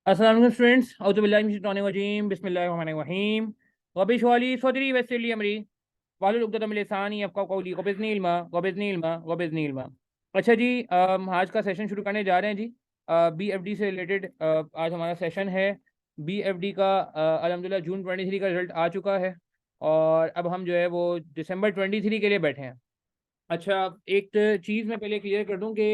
अस्सलाम वालेकुम स्टूडेंट्स औज़ुबिल्लाहिमिनश्शैतानिर्रजीम बिस्मिल्लाहिर्रहमानिर्रहीम वबिशवाली सदरी वयस्सिर ली अमरी वाहलुल उक़दतम मिन लिसानी यफ़क़हू क़ौली वबिज़्निल इल्मा वबिज़्निल इल्मा वबिज़्निल इल्मा। अच्छा जी, आज का सेशन शुरू करने जा रहे हैं जी। बीएफडी से रिलेटेड आज हमारा सेशन है। बीएफडी का अल्हम्दुलिल्लाह जून 23 का रिज़ल्ट आ चुका है और अब हम जो है वो दिसंबर 23 के लिए बैठे हैं। अच्छा, एक चीज़ मैं पहले क्लियर कर दूँ कि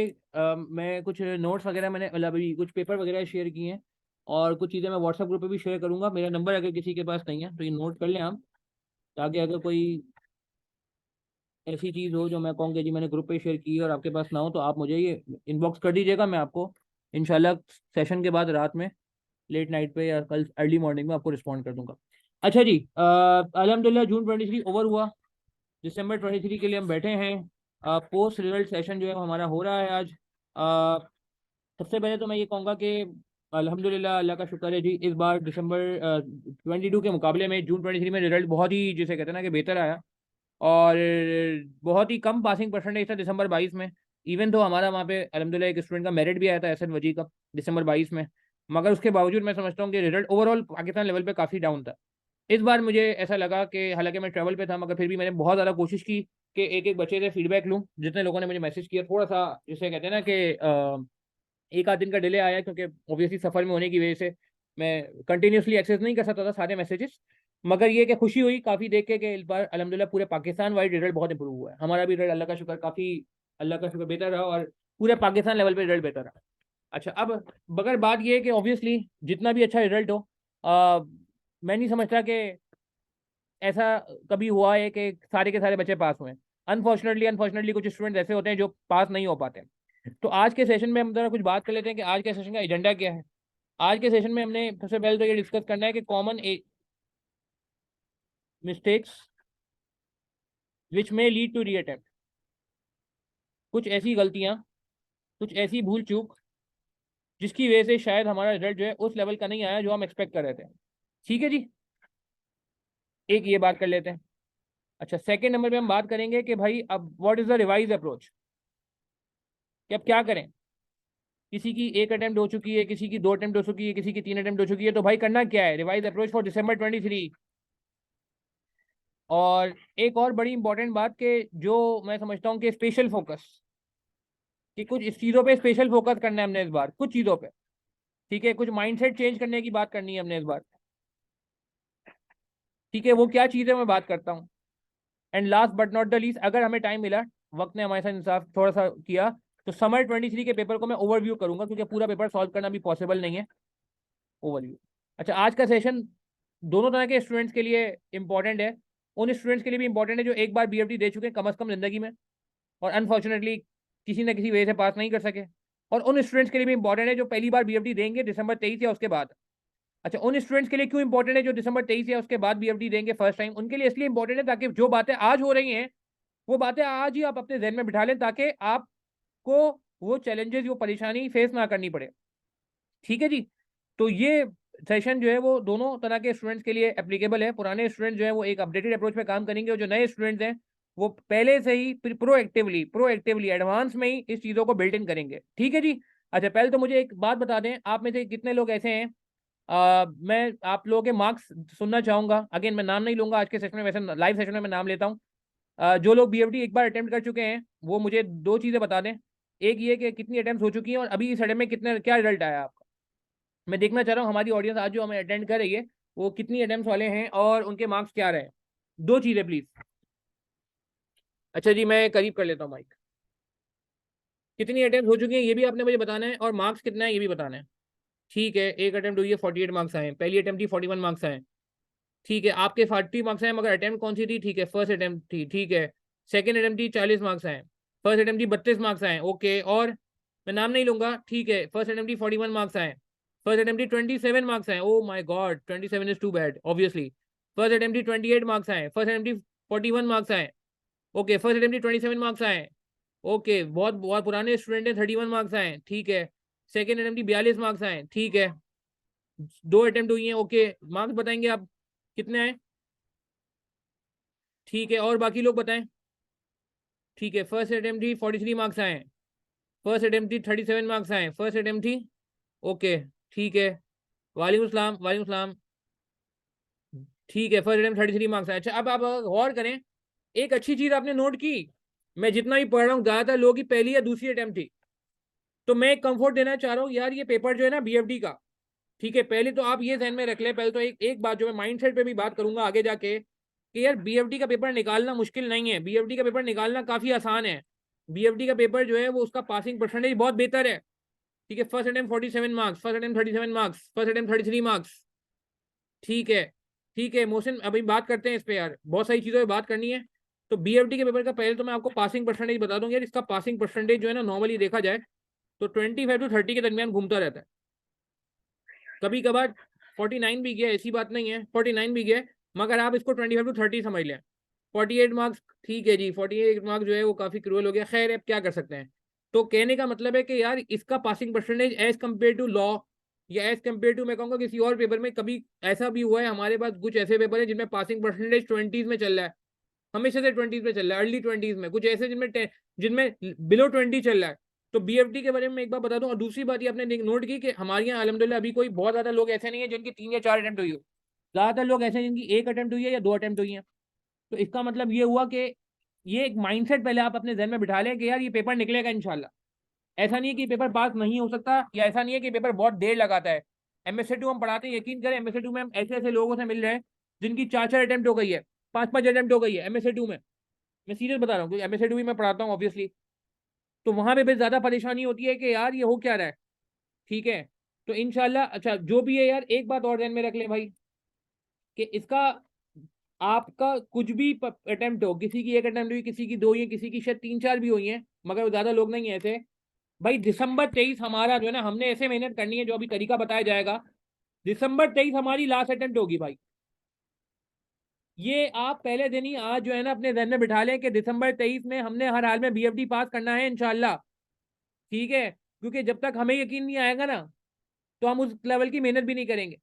मैं कुछ नोट्स वगैरह मैंने मतलब अभी कुछ पेपर वगैरह शेयर किए हैं और कुछ चीज़ें मैं व्हाट्सएप ग्रुप पे भी शेयर करूँगा। मेरा नंबर अगर किसी के पास नहीं है तो ये नोट कर लें आप, ताकि अगर कोई ऐसी चीज़ हो जो मैं कहूँ कि जी मैंने ग्रुप पे शेयर की है और आपके पास ना हो, तो आप मुझे ये इनबॉक्स कर दीजिएगा। मैं आपको इंशाल्लाह सेशन के बाद रात में, लेट नाइट पे या कल अर्ली मॉर्निंग में आपको रिस्पॉन्ड कर दूँगा। अच्छा जी, अल्हम्दुलिल्लाह जून 23 ओवर हुआ, दिसंबर 23 के लिए हम बैठे हैं। पोस्ट रिजल्ट सेशन जो है वो हमारा हो रहा है आज। सबसे पहले तो मैं ये कहूँगा कि अल्हम्दुलिल्लाह, अल्लाह का शुक्र है जी, इस बार दिसंबर 22 के मुकाबले में जून 23 में रिजल्ट बहुत ही, जिसे कहते हैं ना, कि बेहतर आया और बहुत ही कम पासिंग परसेंटेज था दिसंबर 22 में। इवन तो हमारा वहाँ पे अल्हम्दुलिल्लाह एक स्टूडेंट का मेरिट भी आया था, एहसन वजी का, दिसंबर 22 में। मगर उसके बावजूद मैं समझता हूँ कि रिजल्ट ओवरऑल पाकिस्तान लेवल पे काफ़ी डाउन था। इस बार मुझे ऐसा लगा कि हालांकि मैं ट्रैवल पे था, मगर फिर भी मैंने बहुत ज़्यादा कोशिश की कि एक एक बच्चे से फीडबैक लूँ। जितने लोगों ने मुझे मैसेज किया, थोड़ा सा जिसे कहते हैं ना कि एक आध दिन का डिले आया, क्योंकि ऑब्वियसली सफ़र में होने की वजह से मैं कंटिन्यूसली एक्सेस नहीं कर सकता था सारे मैसेजेस। मगर ये कि खुशी हुई काफ़ी देख के कि इस बार अल्हम्दुलिल्लाह पूरे पाकिस्तान वाइड रिजल्ट बहुत इंप्रूव हुआ है। हमारा भी रिजल्ट अल्लाह का शुक्र काफ़ी, अल्लाह का शुक्र, बेहतर रहा और पूरे पाकिस्तान लेवल पे रिजल्ट बेहतर रहा। अच्छा, अब मगर बात ये है कि ऑब्वियसली जितना भी अच्छा रिजल्ट हो, मैं नहीं समझता कि ऐसा कभी हुआ है कि सारे के सारे बच्चे पास हुए हैं। अनफॉर्चुनेटली कुछ स्टूडेंट ऐसे होते हैं जो पास नहीं हो पाते। तो आज के सेशन में हम ज़रा कुछ बात कर लेते हैं कि आज के सेशन का एजेंडा क्या है। आज के सेशन में हमने सबसे पहले तो ये डिस्कस करना है कि कॉमन मिस्टेक्स विच में लीड टू रीअटेम्प्ट। कुछ ऐसी गलतियां, कुछ ऐसी भूल चूक जिसकी वजह से शायद हमारा रिजल्ट जो है उस लेवल का नहीं आया जो हम एक्सपेक्ट कर रहे थे। ठीक है जी, एक ये बात कर लेते हैं। अच्छा, सेकंड नंबर पे हम बात करेंगे कि भाई अब what is the revise approach, कि अब क्या करें। किसी की एक अटेम्प्ट हो चुकी है, किसी की दो अटेम्प्ट हो चुकी है, किसी की तीन अटेम्प्ट हो चुकी है, तो भाई करना क्या है, रिवाइज अप्रोच फॉर दिसंबर 23। और एक और बड़ी इंपॉर्टेंट बात कि जो मैं समझता हूँ कि स्पेशल फोकस, कि कुछ इस चीज़ों पे स्पेशल फोकस करना है हमने इस बार, कुछ चीज़ों पे। ठीक है, कुछ माइंडसेट चेंज करने की बात करनी है हमने इस बार। ठीक है, वो क्या चीज़ है मैं बात करता हूँ। And last but not the least, अगर हमें टाइम मिला, वक्त ने हमारे साथ इंसाफ थोड़ा सा किया, तो समर 23 के पेपर को मैं ओवरव्यू करूंगा, क्योंकि पूरा पेपर सॉल्व करना भी पॉसिबल नहीं है। ओवरव्यू। अच्छा, आज का सेशन दोनों तरह के स्टूडेंट्स के लिए इंपॉर्टेंट है। उन स्टूडेंट्स के लिए भी इंपॉर्टेंट है जो एक बार बीएफडी दे चुके हैं कम अज कम जिंदगी में और अनफॉर्चुनेटली किसी न किसी वजह से पास नहीं कर सके। और उन स्टूडेंट्स के लिए भी इंपॉर्टेंट है जो पहली बार बीएफडी देंगे दिसंबर 23 या उसके बाद। अच्छा, उन स्टूडेंट्स के लिए क्यों इंपॉर्टेंट है जो दिसंबर 23 या उसके बाद बीएफडी देंगे फर्स्ट टाइम? उनके लिए इसलिए इंपॉर्टेंट है ताकि जो बातें आज हो रही हैं वो बातें आज ही आप अपने जहन में बिठा लें, ताकि आपको वो चैलेंजेस, वो परेशानी फेस ना करनी पड़े। ठीक है जी। तो ये सेशन जो है वो दोनों तरह के स्टूडेंट्स के लिए एप्लीकेबल है। पुराने स्टूडेंट जो है वो एक अपडेटेड अप्रोच पे काम करेंगे और जो नए स्टूडेंट्स हैं वो पहले से ही प्रोएक्टिवली एडवांस में ही इस चीज़ों को बिल्ट इन करेंगे। ठीक है जी। अच्छा, पहले तो मुझे एक बात बता दें, आप में से कितने लोग ऐसे हैं, मैं आप लोगों के मार्क्स सुनना चाहूंगा। अगेन, मैं नाम नहीं लूंगा आज के सेशन में, वैसे लाइव सेशन में मैं नाम लेता हूँ। जो लोग बीएफडी एक बार अटेम्प्ट कर चुके हैं वो मुझे दो चीज़ें बता दें। एक ये कि कितनी अटेम्प्ट हो चुकी हैं और अभी इस अटेम्प्ट में कितने, क्या रिजल्ट आया आपका। मैं देखना चाह रहा हूँ हमारी ऑडियंस आज जो हमें अटेंड कर रही है वो कितनी अटेम्प्ट वाले हैं और उनके मार्क्स क्या रहे हैं। दो चीज़ें प्लीज। अच्छा जी, मैं करीब कर लेता हूँ माइक। कितनी अटेम्प्ट हो चुकी है ये भी आपने मुझे बताना है और मार्क्स कितना है ये भी बताना है। ठीक है, एक अटेम्प्ट हुई है, 48 मार्क्स आए। पहली अटेम्प्ट थी, 41 मार्क्स आए। ठीक है, आपके 40 मार्क्स आए, मगर अटेम्प्ट कौन सी थी? ठीक है, फर्स्ट अटेम्प्ट थी। ठीक है, सेकंड अटेम्प्ट थी, 40 मार्क्स आए। फर्स्ट अटेम्प्ट थी, 32 मार्क्स आए। ओके, और मैं नाम नहीं लूंगा। ठीक है, फर्स्ट अटेम्प्ट थी, 41 मार्क्स आए। फर्स्ट अटेम्प्ट थी, 27 मार्क्स आए। Oh my god, 27 is too bad obviously. First attempt थी, 28 मार्क्स आए। फर्स्ट अटेम्प्ट थी, 41 मार्क्स आए। ओके, फर्स्ट अटेम्प्ट थी, 27 मार्क्स आए। ओके, बहुत बहुत पुराने स्टूडेंट है, 31 मार्क्स आए। ठीक है, सेकंड अटेम्प्ट थी, 42 मार्क्स आए। ठीक है, दो अटेम्प्ट हुई हैं। ओके, मार्क्स बताएंगे आप कितने आए? ठीक है, और बाकी लोग बताएं। ठीक है, फर्स्ट अटेम्प्ट थी, 43 मार्क्स आए। फर्स्ट अटेम्प्ट थी, 37 मार्क्स आए। फर्स्ट अटेम्प्ट थी। ओके, ठीक है, वालेकुम सलाम, वालेकुम सलाम। ठीक है, फर्स्ट अटेम्प्ट 33 मार्क्स है। अच्छा, अब आप गौर करें, एक अच्छी चीज आपने नोट की, मैं जितना भी पढ़ रहा हूँ ज्यादातर लोगों की पहली या दूसरी अटेम्प्ट थी। तो मैं एक कंफर्ट देना चाह रहा हूँ यार, ये पेपर जो है ना बीएफडी का, ठीक है, पहले तो आप ये ध्यान में रख लें। पहले तो एक बात जो मैं माइंडसेट पे भी बात करूंगा आगे जाके, कि यार बीएफडी का पेपर निकालना मुश्किल नहीं है, बीएफडी का पेपर निकालना काफी आसान है। बीएफडी का पेपर जो है वो उसका पासिंग परसेंटेज बहुत बेहतर है। ठीक है, first attempt 47 marks, first attempt 37 marks, first attempt 33 marks. ठीक है, ठीक है मोहसिन, अभी बात करते हैं इस पे यार, बहुत सारी चीज़ों पे बात करनी है। तो बीएफडी के पेपर का पहले तो मैं आपको पासिंग परसेंटेज बता दूं यार, इसका पासिंग परसेंटेज जो है ना नॉर्मली देखा जाए तो 25 to 30 के दरमियान घूमता रहता है। कभी कभार 49 भी गया, ऐसी बात नहीं है, 49 भी गया, मगर आप इसको 25 to 30 समझ लें। 48 मार्क्स, ठीक है जी, 48 मार्क्स जो है वो काफ़ी क्रूअल हो गया, खैर अब क्या कर सकते हैं। तो कहने का मतलब है कि यार इसका passing percentage as compare to law या एज कम्पेयर टू मैं कहूँगा किसी और पेपर में, कभी ऐसा भी हुआ है हमारे पास कुछ ऐसे पेपर है जिनमें पासिंग परसेंटेज 20s में चल रहा है, हमेशा से 20s में चल रहा है, अर्ली 20s में, कुछ ऐसे जिनमें जिनमें बिलो 20 चल रहा है। तो बीएफडी के बारे में एक बार बता दूं, और दूसरी बात ये आपने नोट की कि हमारे यहाँ अलहमदुलिल्लाह अभी कोई बहुत ज्यादा लोग ऐसे नहीं है जिनकी 3 या 4 अटेम्प्ट हुई हो, ज्यादातर लोग ऐसे हैं जिनकी एक अटेम्प्ट हुई है या 2 अटेम्प्ट हुई है। तो इसका मतलब ये हुआ कि ये एक माइंडसेट पहले आप अपने जहन में बिठा लें कि यार ये पेपर निकलेगा इंशाल्लाह। ऐसा नहीं है कि पेपर पास नहीं हो सकता, या ऐसा नहीं है कि पेपर बहुत देर लगाता है। एमएसए 2 हम पढ़ाते हैं, यकीन करें एमएसए 2 में हम ऐसे ऐसे लोगों से मिल रहे हैं जिनकी 4 4 अटेम्प्ट हो गई है, 5 5 अटेम्प्ट हो गई है एमएसए 2 में। मैं सीरियस बता रहा हूँ, क्योंकि एमएसए 2 भी मैं पढ़ाता हूँ ऑब्वियसली। तो वहां पे भी ज्यादा परेशानी होती है कि यार ये हो क्या रहा है। ठीक है, तो इनशाला अच्छा जो भी है यार, एक बात और ध्यान में रख ले भाई, कि इसका आपका कुछ भी अटेम्प्ट हो, किसी की एक अटेम्प्ट हुई, किसी की दो हुई है, किसी की शायद 3 4 भी हुई है, मगर ज्यादा लोग नहीं है ऐसे। भाई दिसंबर 23 हमारा जो है ना, हमने ऐसे मेहनत करनी है जो अभी तरीका बताया जाएगा। दिसंबर 23 हमारी लास्ट अटेम्प्ट होगी भाई। ये आप पहले दिन ही आज जो है ना अपने जहन में बिठा लें कि दिसंबर 23 में हमने हर हाल में बीएफडी पास करना है इंशाल्लाह। ठीक है, क्योंकि जब तक हमें यकीन नहीं आएगा ना, तो हम उस लेवल की मेहनत भी नहीं करेंगे।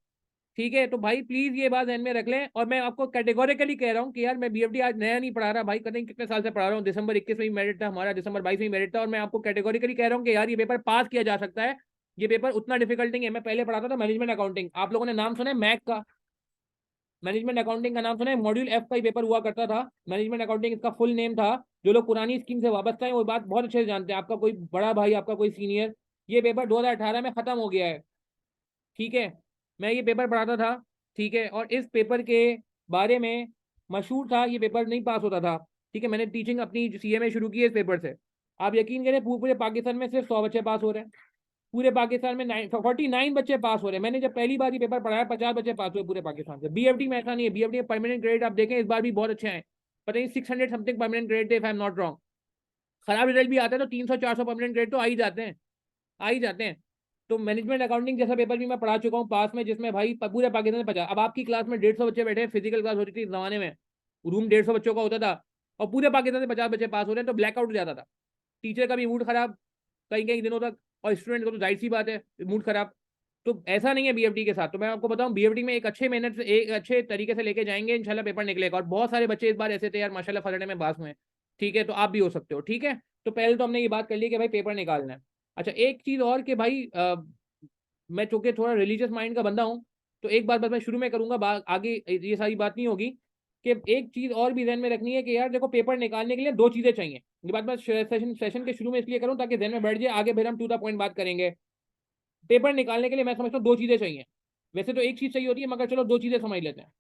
ठीक है, तो भाई प्लीज ये बात ध्यान में रख लें, और मैं आपको कैटेगोरिकली कह रहा हूँ कि यार मैं बीएफडी आज नया नहीं पढ़ा रहा भाई, कहीं कितने साल से पढ़ा रहा हूँ, दिसंबर 21 में ही मेरिट था हमारा, दिसंबर 22 में ही मेरिट था, और मैं आपको कैटेगोरिकली कह रहा हूँ कि यार ये पेपर पास किया जा सकता है। ये पेपर उतना डिफिकल्ट नहीं है। मैं पहले पढ़ाता था मैनेजमेंट अकाउंटिंग, आप लोगों ने नाम सुना है मैक का? मैनेजमेंट अकाउंटिंग का नाम सुना है? मॉड्यूल एफ का ही पेपर हुआ करता था, मैनेजमेंट अकाउंटिंग इसका फुल नेम था। जो लोग पुरानी स्कीम से वाबस्ता है वो बात बहुत अच्छे से जानते हैं, आपका कोई बड़ा भाई, आपका कोई सीनियर। ये पेपर 2018 में खत्म हो गया है। ठीक है, मैं ये पेपर पढ़ाता था। ठीक है, और इस पेपर के बारे में मशहूर था, ये पेपर नहीं पास होता था। ठीक है, मैंने टीचिंग अपनी सीएमए शुरू की है इस पेपर से। आप यकीन करें पूरे पाकिस्तान में सिर्फ 100 बच्चे पास हो रहे हैं, पूरे पाकिस्तान में 49 बच्चे पास हो रहे हैं। मैंने जब पहली बार ये पेपर पढ़ाया 50 बच्चे पास हुए पूरे पाकिस्तान से। बीएफडी में ऐसा नहीं है, बीएफडी में परमानेंट ग्रेड आप देखें इस बार भी बहुत अच्छे हैं, पता नहीं 600 समथिंग परमानेंट ग्रेड थे if I am not wrong. खराब रिजल्ट भी आता है तो 300 400 परमानेंट ग्रेड तो आ ही जाते हैं, आ ही जाते हैं। तो मैनेजमेंट अकाउंटिंग जैसा पेपर भी मैं पढ़ा चुका हूँ पास में, जिसमें भाई पूरे पाकिस्तान में 50, अब आपकी क्लास में 150 बच्चे बैठे हैं, फिजिकल क्लास होती थी इस जमाने में, रूम 150 बच्चों का होता था, और पूरे पाकिस्तान से 50 बच्चे पास हो रहे हैं, तो ब्लैकआउट हो जाता था। टीचर का भी मूड खराब कई कई दिनों तक, और स्टूडेंट को तो जाहिर सी बात है मूड खराब। तो ऐसा नहीं है बीएफडी के साथ, तो मैं आपको बताऊं बीएफडी में एक अच्छे मेहनत से एक अच्छे तरीके से लेके जाएंगे इंशाल्लाह, पेपर निकलेगा। और बहुत सारे बच्चे इस बार ऐसे थे यार माशाल्लाह फर्स्ट में पास हुए हैं। ठीक है, तो आप भी हो सकते हो। ठीक है, तो पहले तो हमने ये बात कर ली कि भाई पेपर निकालना है। अच्छा एक चीज और कि भाई मैं चूंकि थोड़ा रिलीजियस माइंड का बंदा हूँ, तो एक बात बस मैं शुरू में करूंगा, आगे ये सारी बात नहीं होगी। कि एक चीज और भी ध्यान में रखनी है कि यार देखो पेपर निकालने के लिए दो चीजें चाहिए। ये बात मैं सेशन के शुरू में इसलिए करूं ताकि ध्यान में बैठ जाए, आगे फिर हम टू द पॉइंट बात करेंगे। पेपर निकालने के लिए मैं समझता हूँ दो चीजें चाहिए। वैसे तो एक चीज चाहिए होती है, मगर चलो दो चीजें समझ लेते हैं।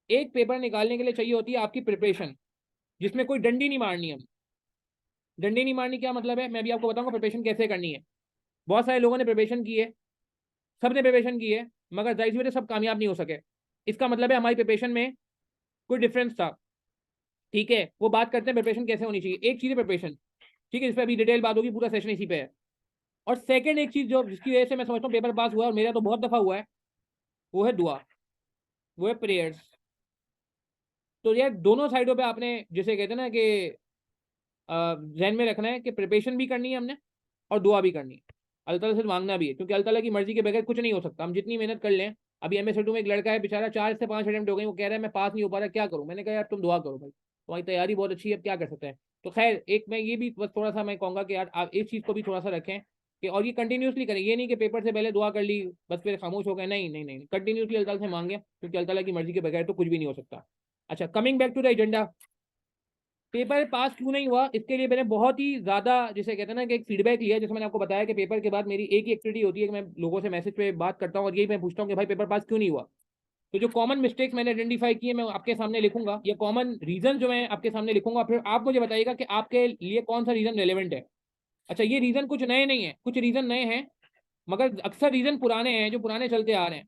एक पेपर निकालने के लिए चाहिए होती है आपकी प्रिपरेशन, जिसमें कोई डंडी नहीं मारनी है। डंडी नहीं मारनी क्या मतलब है, मैं भी आपको बताऊंगा प्रिपरेशन कैसे करनी है। बहुत सारे लोगों ने प्रिपरेशन की है, सबने प्रिपरेशन की है, मगर जाहिर सी बात है सब कामयाब नहीं हो सके। इसका मतलब है हमारी प्रिपरेशन में कोई डिफरेंस था। ठीक है, वो बात करते हैं प्रिपरेशन कैसे होनी चाहिए। एक चीज है प्रिपरेशन, ठीक है, इस पर अभी डिटेल बात होगी, पूरा सेशन इसी पे है। और सेकंड एक चीज जो जिसकी वजह से मैं समझता हूँ पेपर पास हुआ है, और मेरा तो बहुत दफा हुआ है, वो है दुआ, वो है प्रेयर्स। तो यार दोनों साइडों पे आपने जिसे कहते हैं ना कि जहन में रखना है कि प्रिपरेशन भी करनी है हमने, और दुआ भी करनी है, अल्लाह ताला से मांगना भी है, क्योंकि अल्लाह ताला की मर्जी के बगैर कुछ नहीं हो सकता। हम जितनी मेहनत कर लें, अभी एमएसए 2 में एक लड़का है बेचारा 4 से 5 अटेम्प्ट हो गई, वो कह रहा है मैं पास नहीं हो पा रहा, क्या करूं? मैंने कहा यार तुम दुआ करो भाई, तुम्हारी तैयारी बहुत अच्छी है, अब क्या कर सकते हैं। तो खैर एक मैं ये भी बस थोड़ा सा मैं कहूँगा कि यार आप इस चीज़ को भी थोड़ा सा रखें कि और ये कंटिन्यूसली करें, ये नहीं कि पेपर से पहले दुआ कर ली बस फिर खामोश हो गए, नहीं नहीं नहीं, कंटिन्यूसली अल्लाह ताला से मांगे, क्योंकि अल्लाह ताला की मर्जी के बगैर तो कुछ भी नहीं हो सकता। अच्छा, coming back to the agenda, paper pass क्यों नहीं हुआ, इसके लिए मैंने बहुत ही ज़्यादा, जिसे कहते हैं ना कि एक फीडबैक लिया, जैसे मैंने आपको बताया कि पेपर के बाद मेरी एक ही एक्टिविटी होती है कि मैं लोगों से मैसेज पे बात करता हूँ और यही मैं पूछता हूँ कि भाई पेपर पास क्यों नहीं हुआ। तो जो कॉमन मिस्टेक्स मैंने आइडेंटिफाई किए मैं आपके सामने लिखूंगा, या कॉमन रीजन जो मैं आपके सामने लिखूंगा, फिर आप मुझे बताइएगा कि आपके लिए कौन सा रीजन रेलेवेंट है। अच्छा, ये रीजन कुछ नए नहीं है, कुछ रीजन नए हैं, मगर अक्सर रीजन पुराने हैं जो पुराने चलते आ रहे हैं।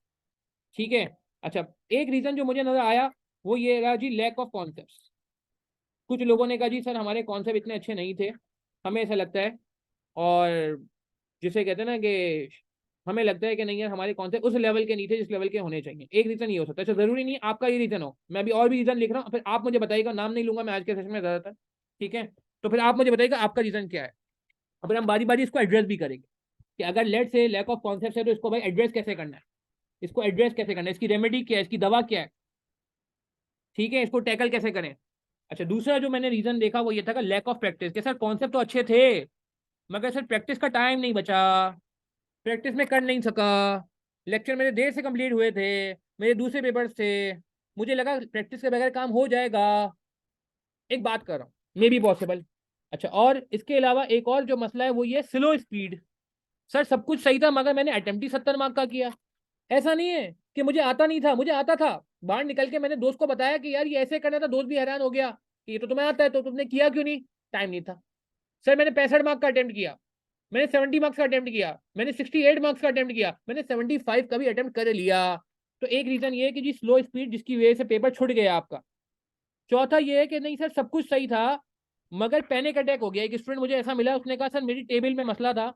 ठीक है। अच्छा, एक रीजन जो मुझे नजर आया वो ये रहा जी, लैक ऑफ कॉन्सेप्ट। कुछ लोगों ने कहा जी सर हमारे कॉन्सेप्ट इतने अच्छे नहीं थे, हमें ऐसा लगता है, और जिसे कहते हैं ना कि हमें लगता है कि नहीं यार हमारे कॉन्सेप्ट उस लेवल के नहीं थे जिस लेवल के होने चाहिए। एक रीजन ये हो सकता है। अच्छा, जरूरी नहीं आपका ये रीजन हो, मैं अभी और भी रीजन लिख रहा हूँ, फिर आप मुझे बताइएगा, नाम नहीं लूंगा मैं आज के सेशन में ज्यादातर। ठीक है, तो फिर आप मुझे बताइएगा आपका रीजन क्या है, और फिर हम बारी बारी इसको एड्रेस भी करेंगे कि अगर लेट से लैक ऑफ कॉन्सेप्ट है तो इसको भाई एड्रेस कैसे करना है, इसको एड्रेस कैसे करना है, इसकी रेमेडी क्या है, इसकी दवा क्या है। ठीक है, इसको टैकल कैसे करें। अच्छा, दूसरा जो मैंने रीजन देखा वो ये था कि लैक ऑफ प्रैक्टिस, कि सर कॉन्सेप्ट तो अच्छे थे मगर सर प्रैक्टिस का टाइम नहीं बचा, प्रैक्टिस में कर नहीं सका, लेक्चर मेरे देर से कंप्लीट हुए थे, मेरे दूसरे पेपर्स थे, मुझे लगा प्रैक्टिस के बगैर काम हो जाएगा। एक बात कर रहा हूँ, मे बी पॉसिबल। अच्छा, और इसके अलावा एक और जो मसला है वो ये स्लो स्पीड। सर सब कुछ सही था मगर मैंने अटेम्प्ट ही 70 मार्क का किया। ऐसा नहीं है कि मुझे आता नहीं था, मुझे आता था। बाहर निकल के मैंने दोस्त को बताया कि यार ये ऐसे करना था, दोस्त भी हैरान हो गया कि ये तो तुम्हें आता है तो तुमने किया क्यों नहीं। टाइम नहीं था। सर मैंने 65 मार्क का अटेम्प्ट किया, मैंने 70 मार्क्स का अटेम्प्ट किया, मैंने 68 मार्क्स का अटेम्प्ट किया, मैंने 75 का भी अटेम्प्ट कर लिया। तो एक रीजन ये है कि जी स्लो स्पीड, जिसकी वजह से पेपर छूट गया आपका। चौथा ये है कि नहीं सर सब कुछ सही था मगर पैनिक अटैक हो गया। एक स्टूडेंट मुझे ऐसा मिला, उसने कहा सर मेरी टेबल में मसला था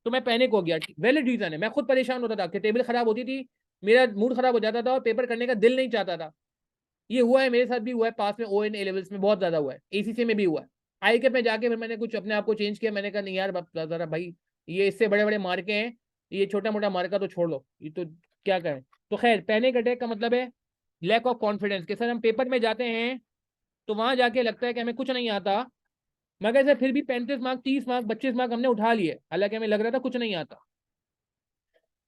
तो मैं पैनिक हो गया। वैलिड रीजन है, मैं खुद परेशान होता था कि टेबल खराब होती थी, मेरा मूड खराब हो जाता था और पेपर करने का दिल नहीं चाहता था। ये हुआ है, मेरे साथ भी हुआ है, पास में ओ एन ए लेवल्स में बहुत ज्यादा हुआ है, एसीसी में भी हुआ है। आई के में जाके फिर मैंने कुछ अपने आप को चेंज किया, मैंने कहा नहीं यार जरा भाई, ये इससे बड़े बड़े मार्के हैं, ये छोटा मोटा मार्का तो छोड़ लो, ये तो क्या करें। तो खैर, पैनिक अटैक का मतलब है लैक ऑफ कॉन्फिडेंस, के सर हम पेपर में जाते हैं तो वहां जाके लगता है कि हमें कुछ नहीं आता, मगर सर फिर भी 35 मार्क 30 मार्क 25 मार्क हमने उठा लिए, हालांकि हमें लग रहा था कुछ नहीं आता।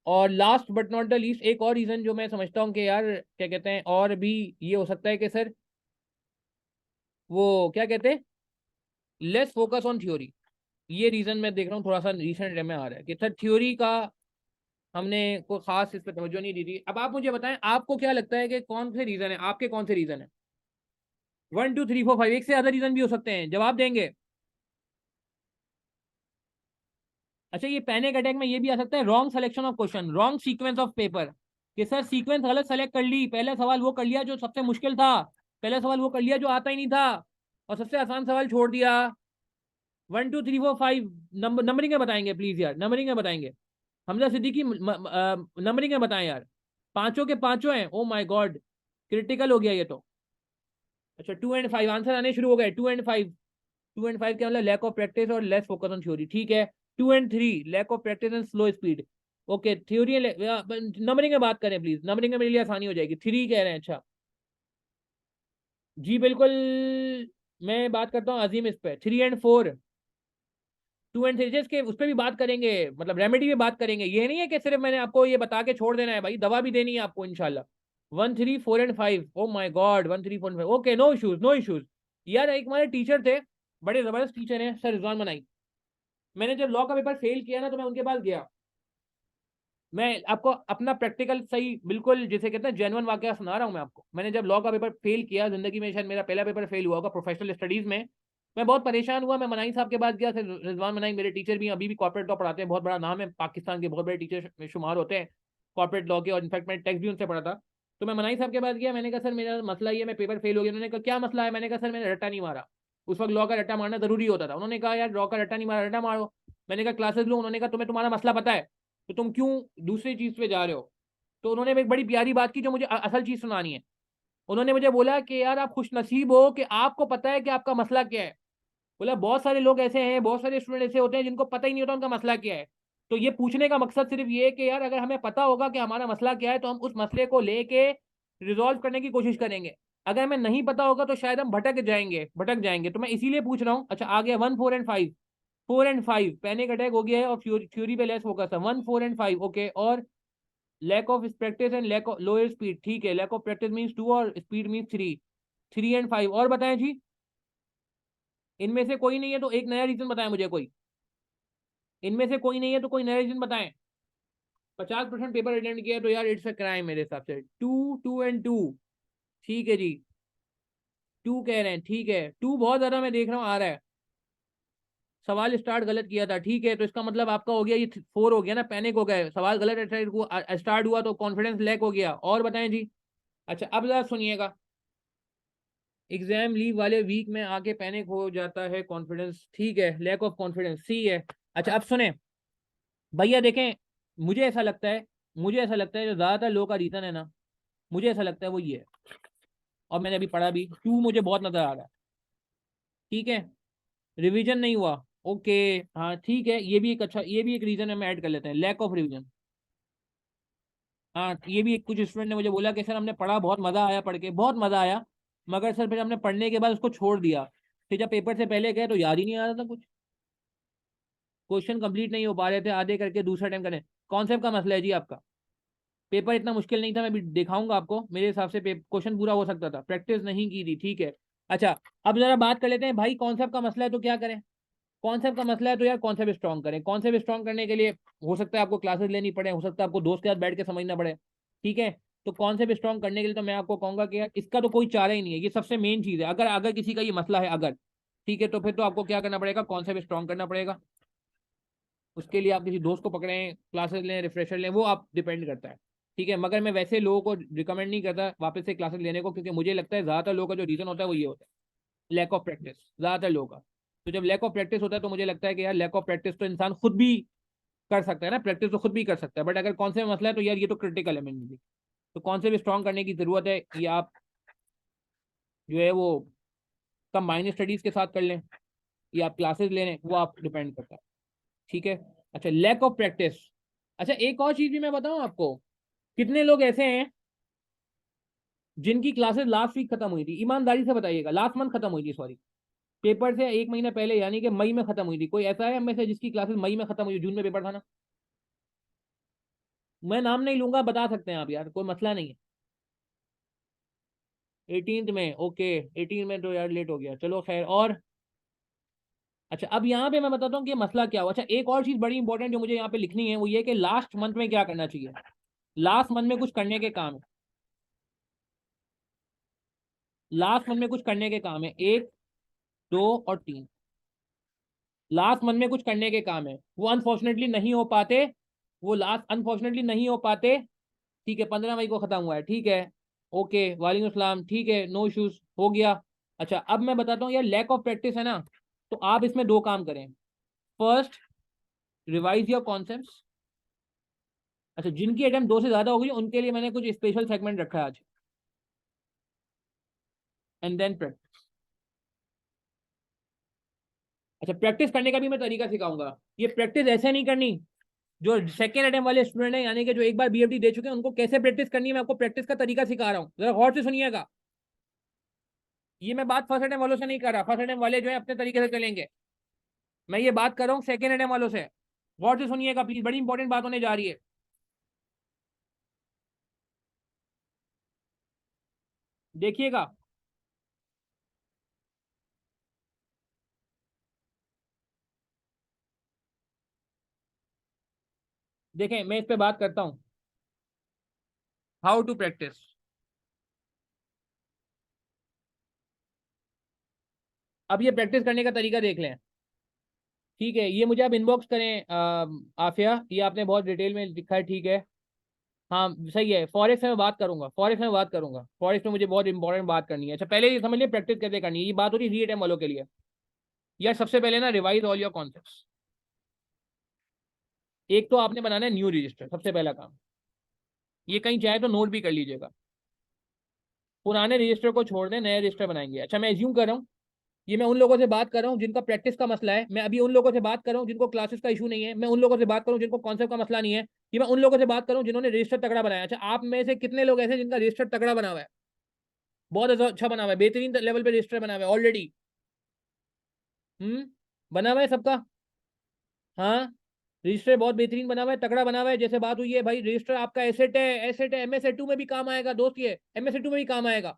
और last but not the least, एक और रीजन जो मैं समझता हूँ कि यार क्या कहते हैं, और भी ये हो सकता है कि सर वो क्या कहते हैं, लेस फोकस ऑन थ्योरी। ये रीजन मैं देख रहा हूँ थोड़ा सा रिसेंट टाइम में आ रहा है कि सर थ्योरी का हमने कोई खास इस पर तवज्जो नहीं दी थी। अब आप मुझे बताएं आपको क्या लगता है कि कौन से रीजन है, आपके कौन से रीजन है। 1 2 3 4 5, एक से ज्यादा रीजन भी हो सकते हैं, जवाब देंगे। अच्छा, ये पैनिक अटैक में ये भी आ सकता है wrong selection of question, wrong sequence of paper, कि सर सीक्वेंस गलत सेलेक्ट कर ली, पहला सवाल वो कर लिया जो सबसे मुश्किल था, पहला सवाल वो कर लिया जो आता ही नहीं था, और सबसे आसान सवाल छोड़ दिया। 1 2 3 4 5 नंबरिंग में बताएंगे प्लीज यार, नंबरिंग में बताएंगे। हमजा सिद्दीकी नंबरिंग में बताएं यार, पांचों के पांचों हैं, ओ माय गॉड, क्रिटिकल हो गया ये तो। अच्छा, 2 एंड 5 आंसर आने शुरू हो गए, 2 एंड 5। 2 एंड 5 क्या मतलब, लैक ऑफ प्रैक्टिस और लेस फोकस ऑन थ्योरी। ठीक है, 2 and 3 lack of practice and slow speed. Okay, theory numbering में बात करें प्लीज, नंबरिंग में मेरे लिए आसानी हो जाएगी। 3 कह रहे हैं, अच्छा जी बिल्कुल, मैं बात करता हूँ अजीम इस पे, 3 एंड 4, 2 एंड 3 के उस पर भी बात करेंगे, मतलब रेमेडी भी बात करेंगे। ये नहीं है कि सिर्फ मैंने आपको ये बता के छोड़ देना है भाई, दवा भी देनी है आपको इंशाल्लाह। 1 3 4 and 5, oh my god, 1 3 4 5, okay, no issues no issues. यार एक हमारे टीचर थे, बड़े जबरदस्त टीचर हैं सर रिजवान मनाई। मैंने जब लॉ का पेपर फेल किया ना तो मैं उनके पास गया, मैं आपको अपना प्रैक्टिकल सही बिल्कुल जिसे कहते हैं जेन्युइन वाकया सुना रहा हूँ मैं आपको। मैंने जब लॉ का पेपर फेल किया, जिंदगी में शायद मेरा पहला पेपर फेल हुआ होगा प्रोफेशनल स्टडीज में, मैं बहुत परेशान हुआ। मैं मनाई साहब के पास गया, रिजवान मनाई मेरे टीचर भी अभी भी कॉर्पोरेट लॉ पढ़ाते हैं, बहुत बड़ा नाम है, पाकिस्तान के बहुत बड़े टीचर में शुमार होते हैं कॉर्पोरेट लॉ के, और इनफैक्ट मैंने टैक्स भी उनसे पढ़ा था। तो मैं मनाई साहब के पास गया, मैंने कहा सर मेरा मसला ये, मैं पेपर फेल हो गया। उन्होंने कहा क्या मसला है, मैंने कहा सर मैंने रट्टा नहीं मारा। उस वक्त लॉ का रट्टा मारना जरूरी होता था। उन्होंने कहा यार लॉ का रट्टा नहीं मारा, रट्टा मारो। मैंने कहा क्लासेस लो। उन्होंने कहा तुम्हें तुम्हारा मसला पता है तो तुम क्यों दूसरी चीज पे जा रहे हो। तो उन्होंने एक बड़ी प्यारी बात की जो मुझे असल चीज सुनानी है। उन्होंने मुझे बोला कि यार आप खुश नसीब हो कि आपको पता है कि आपका मसला क्या है। बोला बहुत सारे लोग ऐसे हैं, बहुत सारे स्टूडेंट ऐसे होते हैं जिनको पता ही नहीं होता उनका मसला क्या है। तो ये पूछने का मकसद सिर्फ ये है कि यार अगर हमें पता होगा कि हमारा मसला क्या है तो हम उस मसले को लेके रिजॉल्व करने की कोशिश करेंगे। अगर हमें नहीं पता होगा तो शायद हम भटक जाएंगे। तो मैं इसीलिए पूछ रहा हूँ। अच्छा, आ गया 1 4 एंड 5। 4 एंड 5 पैनिक अटैक हो गया है और थ्योरी पे लेस फोकस है। 1 4 एंड 5 ओके। और lack of practice and lack of lower speed, ठीक है। लैक ऑफ प्रैक्टिस मीन्स 2 और स्पीड मीन्स 3। 3 एंड 5 और बताएं जी। इनमें से कोई नहीं है तो एक नया रीजन बताएं मुझे कोई। इनमें से कोई नहीं है तो कोई नया रीजन बताएं। 50% पेपर अटेंड किया तो यार इट्स अ क्राइम मेरे हिसाब से। 2 2 एंड 2, ठीक है जी। 2 कह रहे हैं, ठीक है। 2 बहुत ज्यादा मैं देख रहा हूँ आ रहा है। सवाल स्टार्ट गलत किया था, ठीक है। तो इसका मतलब आपका हो गया ये 4 हो गया ना, पैनिक हो गए, सवाल गलत स्टार्ट हुआ तो कॉन्फिडेंस लैक हो गया। और बताएं जी। अच्छा अब जरा सुनिएगा। एग्जाम लीव वाले वीक में आके पैनिक हो जाता है, कॉन्फिडेंस, ठीक है। लैक ऑफ कॉन्फिडेंस सी है। अच्छा अब सुने भैया, देखें मुझे ऐसा लगता है, मुझे ऐसा लगता है जो ज्यादातर लोगों का रीजन है ना, मुझे ऐसा लगता है वो ये है। और मैंने अभी पढ़ा भी, क्यों मुझे बहुत नजर आ रहा है, ठीक है। रिवीजन नहीं हुआ, ओके। हाँ ठीक है, ये भी एक अच्छा, ये भी एक रीजन है, हम ऐड कर लेते हैं, लैक ऑफ रिवीजन। हाँ ये भी एक, कुछ स्टूडेंट ने मुझे बोला कि सर हमने पढ़ा, बहुत मजा आया पढ़ के, बहुत मजा आया, मगर सर फिर हमने पढ़ने के बाद उसको छोड़ दिया, फिर जब पेपर से पहले गए तो याद ही नहीं आ रहा था कुछ, क्वेश्चन कंप्लीट नहीं हो पा रहे थे, आधे करके दूसरा टाइम करें। कॉन्सेप्ट का मसला है जी आपका। पेपर इतना मुश्किल नहीं था, मैं भी दिखाऊंगा आपको, मेरे हिसाब से क्वेश्चन पूरा हो सकता था, प्रैक्टिस नहीं की थी, ठीक है। अच्छा अब जरा बात कर लेते हैं भाई, कॉन्सेप्ट का मसला है तो क्या करें। कॉन्सेप्ट का मसला है तो यार कॉन्सेप्ट स्ट्रॉन्ग करें। कॉन्सेप्ट स्ट्रॉन्ग करने के लिए हो सकता है आपको क्लासेस लेनी पड़े, हो सकता है आपको दोस्त के साथ बैठ के समझना पड़े, ठीक है। तो कॉन्सेप्ट स्ट्रॉन्ग करने के लिए तो मैं आपको कहूंगा कि यार इसका तो कोई चारा ही नहीं है, ये सबसे मेन चीज है। अगर अगर किसी का ये मसला है अगर, ठीक है, तो फिर तो आपको क्या करना पड़ेगा, कॉन्सेप्ट स्ट्रॉन्ग करना पड़ेगा। उसके लिए आप किसी दोस्त को पकड़ें, क्लासेस लें, रिफ्रेशर लें, वो आप डिपेंड करता है, ठीक है। मगर मैं वैसे लोगों को रिकमेंड नहीं करता वापस से क्लासेस लेने को, क्योंकि मुझे लगता है ज्यादातर लोगों का जो रीजन होता है वो ये होता है, लैक ऑफ प्रैक्टिस, ज्यादातर लोगों का। तो जब लैक ऑफ प्रैक्टिस होता है तो मुझे लगता है कि यार लैक ऑफ प्रैक्टिस तो इंसान खुद भी कर सकता है ना, प्रैक्टिस तो खुद भी कर सकता है, बट अगर कौन से मसला है तो यार ये तो क्रिटिकल है मेरे लिए। तो कौन से भी स्ट्रॉन्ग करने की जरूरत है, ये आप जो है वो कंबाइंड स्टडीज के साथ कर लें या आप क्लासेस ले लें, वो आप डिपेंड करता है, ठीक है। अच्छा लैक ऑफ प्रैक्टिस। अच्छा एक और चीज भी मैं बताऊं आपको, कितने लोग ऐसे हैं जिनकी क्लासेस लास्ट वीक खत्म हुई थी, ईमानदारी से बताइएगा, लास्ट मंथ खत्म हुई थी, सॉरी, पेपर से एक महीना पहले, यानी कि मई में खत्म हुई थी। कोई ऐसा है हमें से जिसकी क्लासेस मई में खत्म हुई, जून में पेपर था ना। मैं नाम नहीं लूंगा, बता सकते हैं आप यार, कोई मसला नहीं है। 18th में, ओके। 18 में तो यार लेट हो गया, चलो खैर। और अच्छा अब यहाँ पे मैं बताता हूँ कि मसला क्या हुआ। अच्छा एक और चीज बड़ी इंपॉर्टेंट जो मुझे यहाँ पे लिखनी है वो ये कि लास्ट मंथ में क्या करना चाहिए। लास्ट मंथ में कुछ करने के काम है, लास्ट मंथ में कुछ करने के काम है, 1 2 और 3, लास्ट मंथ में कुछ करने के काम है, वो अनफॉर्चुनेटली नहीं हो पाते, वो लास्ट अनफॉर्चुनेटली नहीं हो पाते, ठीक है। 15 मई को खत्म हुआ है, ठीक है, ओके, वालेकुम सलाम, ठीक है, नो इश्यूज, हो गया। अच्छा अब मैं बताता हूँ यार, लैक ऑफ प्रैक्टिस है ना, तो आप इसमें दो काम करें। First, revise your concepts. अच्छा जिनकी अटेम्प्ट 2 से ज्यादा हो गई उनके लिए मैंने कुछ स्पेशल सेगमेंट रखा है आज। And then practice. अच्छा प्रैक्टिस करने का भी मैं तरीका सिखाऊंगा। ये प्रैक्टिस ऐसे नहीं करनी, जो सेकेंड अटेम्प्ट वाले स्टूडेंट हैं, यानी कि जो एक बार बीएफडी दे चुके हैं, उनको कैसे प्रैक्टिस करनी है, मैं आपको प्रैक्टिस का तरीका सिखा रहा हूँ, जरा गौर से सुनिएगा। ये मैं बात फर्स्ट अटेम्प्ट वालों से नहीं कर रहा, फर्स्ट अटेम्प्ट वाले जो है अपने तरीके से चलेंगे, मैं ये बात कर रहा हूँ सेकेंड अटेम्प्ट वालों से। गौर से सुनिएगा प्लीज, बड़ी इंपॉर्टेंट बात होने जा रही है, देखिएगा। देखें मैं इस पे बात करता हूँ, हाउ टू प्रैक्टिस। अब ये प्रैक्टिस करने का तरीका देख लें, ठीक है। ये मुझे आप इनबॉक्स करें, आफिया, ये आपने बहुत डिटेल में लिखा है, ठीक है। हाँ सही है, फॉरेस्ट में बात करूंगा, फॉरेस्ट में बात करूंगा, फॉरेस्ट में मुझे बहुत इंपॉर्टेंट बात करनी है। अच्छा पहले ये समझ लिया प्रैक्टिस कैसे करनी है, ये बात हो रही है री वालों के लिए। यार सबसे पहले ना रिवाइज ऑल योर कॉन्सेप्ट्स। एक तो आपने बनाना है न्यू रजिस्टर, सबसे पहला काम, ये कहीं चाहे तो नोट भी कर लीजिएगा। पुराने रजिस्टर को छोड़ दें, नए रजिस्टर बनाएंगे। अच्छा मैं एज्यूम कर रहा हूँ, ये मैं उन लोगों से बात कर रहा हूँ जिनका प्रैक्टिस का मसला है, मैं अभी उन लोगों से बात कर रहा हूँ जिनको क्लासेस का इशू नहीं है, मैं उन लोगों से बात करूँ जिनको कॉन्सेप्ट का मसला नहीं है, ये मैं उन लोगों से बात करूँ जिन्होंने रजिस्टर तगड़ा बनाया। अच्छा आप में से कितने लोग ऐसे जिनका रजिस्टर तगड़ा बना हुआ है, बहुत अच्छा बना हुआ है, बेहतरीन लेवल पे रजिस्टर बना हुआ है ऑलरेडी। बना हुआ है सबका। हाँ, रजिस्टर बहुत बेहतरीन बना हुआ है, तगड़ा बना हुआ है। जैसे बात हुई है भाई, रजिस्टर आपका एसेट है, एसेट है, एमएसए2 में भी काम आएगा दोस्त, ये एमएसए2 में भी काम आएगा।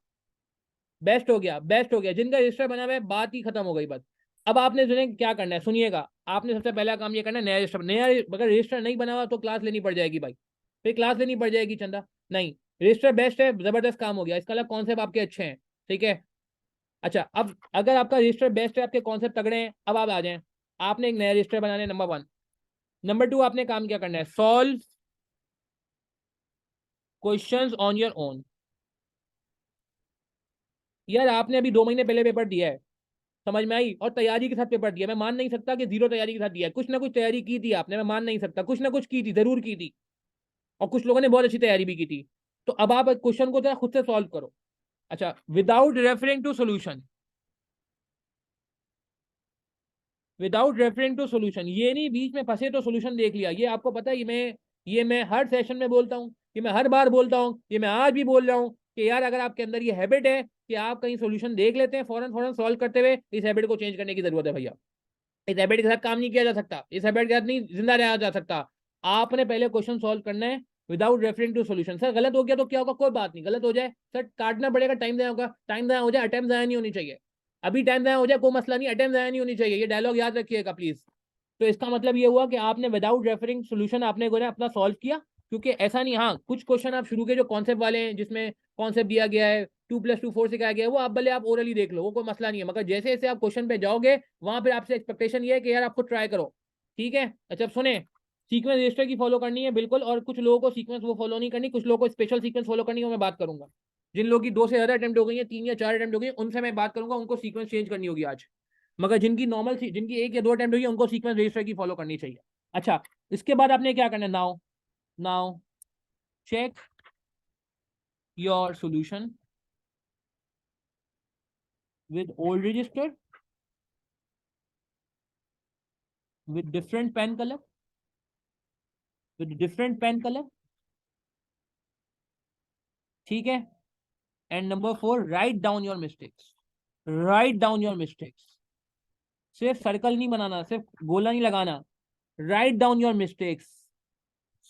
बेस्ट हो गया, बेस्ट हो गया, जिनका रजिस्टर बना हुआ है बात ही खत्म हो गई बस। अब आपने सुने क्या करना है, सुनिएगा। आपने सबसे पहला काम ये करना है, नया रजिस्टर, नया अगर रजिस्टर नहीं बना हुआ तो क्लास लेनी पड़ जाएगी भाई, फिर क्लास लेनी पड़ जाएगी चंदा। नहीं, रजिस्टर बेस्ट है, जबरदस्त काम हो गया, इसका अलग कॉन्सेप्ट आपके अच्छे हैं, ठीक है। अच्छा, अब अगर आपका रजिस्टर बेस्ट है, आपके कॉन्सेप्ट तगड़े हैं, अब आप आ जाएं। आपने एक नया रजिस्टर बनाना है, नंबर 1। नंबर 2, आपने काम क्या करना है, solve questions on your own. यार आपने अभी 2 महीने पहले पेपर दिया है, समझ में आई, और तैयारी के साथ पेपर दिया। मैं मान नहीं सकता कि जीरो तैयारी के साथ दिया है, कुछ ना कुछ तैयारी की थी आपने, मैं मान नहीं सकता, कुछ ना कुछ की थी, जरूर की थी। और कुछ लोगों ने बहुत अच्छी तैयारी भी की थी। तो अब आप क्वेश्चन को जरा खुद से सॉल्व करो। अच्छा, without referring to solution, without referring to solution, ये नहीं बीच में फंसे तो सोल्यूशन देख लिया। ये आपको पता है, ये मैं हर सेशन में बोलता हूँ, ये मैं हर बार बोलता हूँ, ये मैं आज भी बोल रहा हूँ कि यार अगर आपके अंदर ये हैबिट है कि आप कहीं सोल्यूशन देख लेते हैं फौरन फौरन सॉल्व करते हुए, इस हैबिट को चेंज करने की जरूरत है भैया। इस हैबिट के साथ काम नहीं किया जा सकता, इस हैबिट के साथ नहीं जिंदा रहा जा सकता। आपने पहले क्वेश्चन सॉल्व करना है without referring to solution. Sir गलत हो गया तो क्या होगा, कोई बात नहीं, गलत हो जाए सर काटना पड़ेगा, टाइम जाया होगा, टाइम जाया हो जाए, अटेम्प्ट जाया नहीं होनी चाहिए। अभी टाइम जाया हो जाए कोई मसला नहीं, अटेम्प्ट जाया नहीं होनी चाहिए, ये डायलॉग याद रखिएगा प्लीज। तो इसका मतलब ये हुआ कि आपने विदाउट रेफरिंग सोल्यूशन आपने अपना सॉल्व किया। क्योंकि ऐसा नहीं, हाँ कुछ क्वेश्चन आप शुरू के जो कॉन्सेप्ट वाले हैं जिसमें कॉन्सेप्ट दिया गया है 2+2 4 सिखाया गया है, वो आप भले आप ओरली देख लो, वो कोई मसला नहीं है, मगर जैसे जैसे आप क्वेश्चन पे जाओगे वहां पर आपसे एक्सपेक्टेशन ये है कि यार आपको ट्राई करो, ठीक है। अच्छा सुने, सीक्वेंस रजिस्टर की फॉलो करनी है बिल्कुल, और कुछ लोगों को सीक्वेंस वो फॉलो नहीं करनी, कुछ लोगों को स्पेशल सीक्वेंस फॉलो करनी है, वो मैं बात करूंगा। जिन लोगों की 2 से ज्यादा अटेम्प्ट हो गई है, 3 या 4 अटेम्प्ट हो गई है, उनसे मैं बात करूंगा, उनको सीक्वेंस चेंज करनी होगी आज। मगर जिनकी नॉर्मल, जिनकी 1 या 2 अटेम्प्ट हुई है, उनको सीक्वेंस रजिस्टर की फॉलो करनी चाहिए। अच्छा, इसके बाद आपने क्या करना है, now now check your solution with old register with different pen color, with different pen color, ठीक है। And number 4, right down your mistakes, right down your mistakes. सिर्फ सर्कल नहीं बनाना, सिर्फ गोला नहीं लगाना, right down your mistakes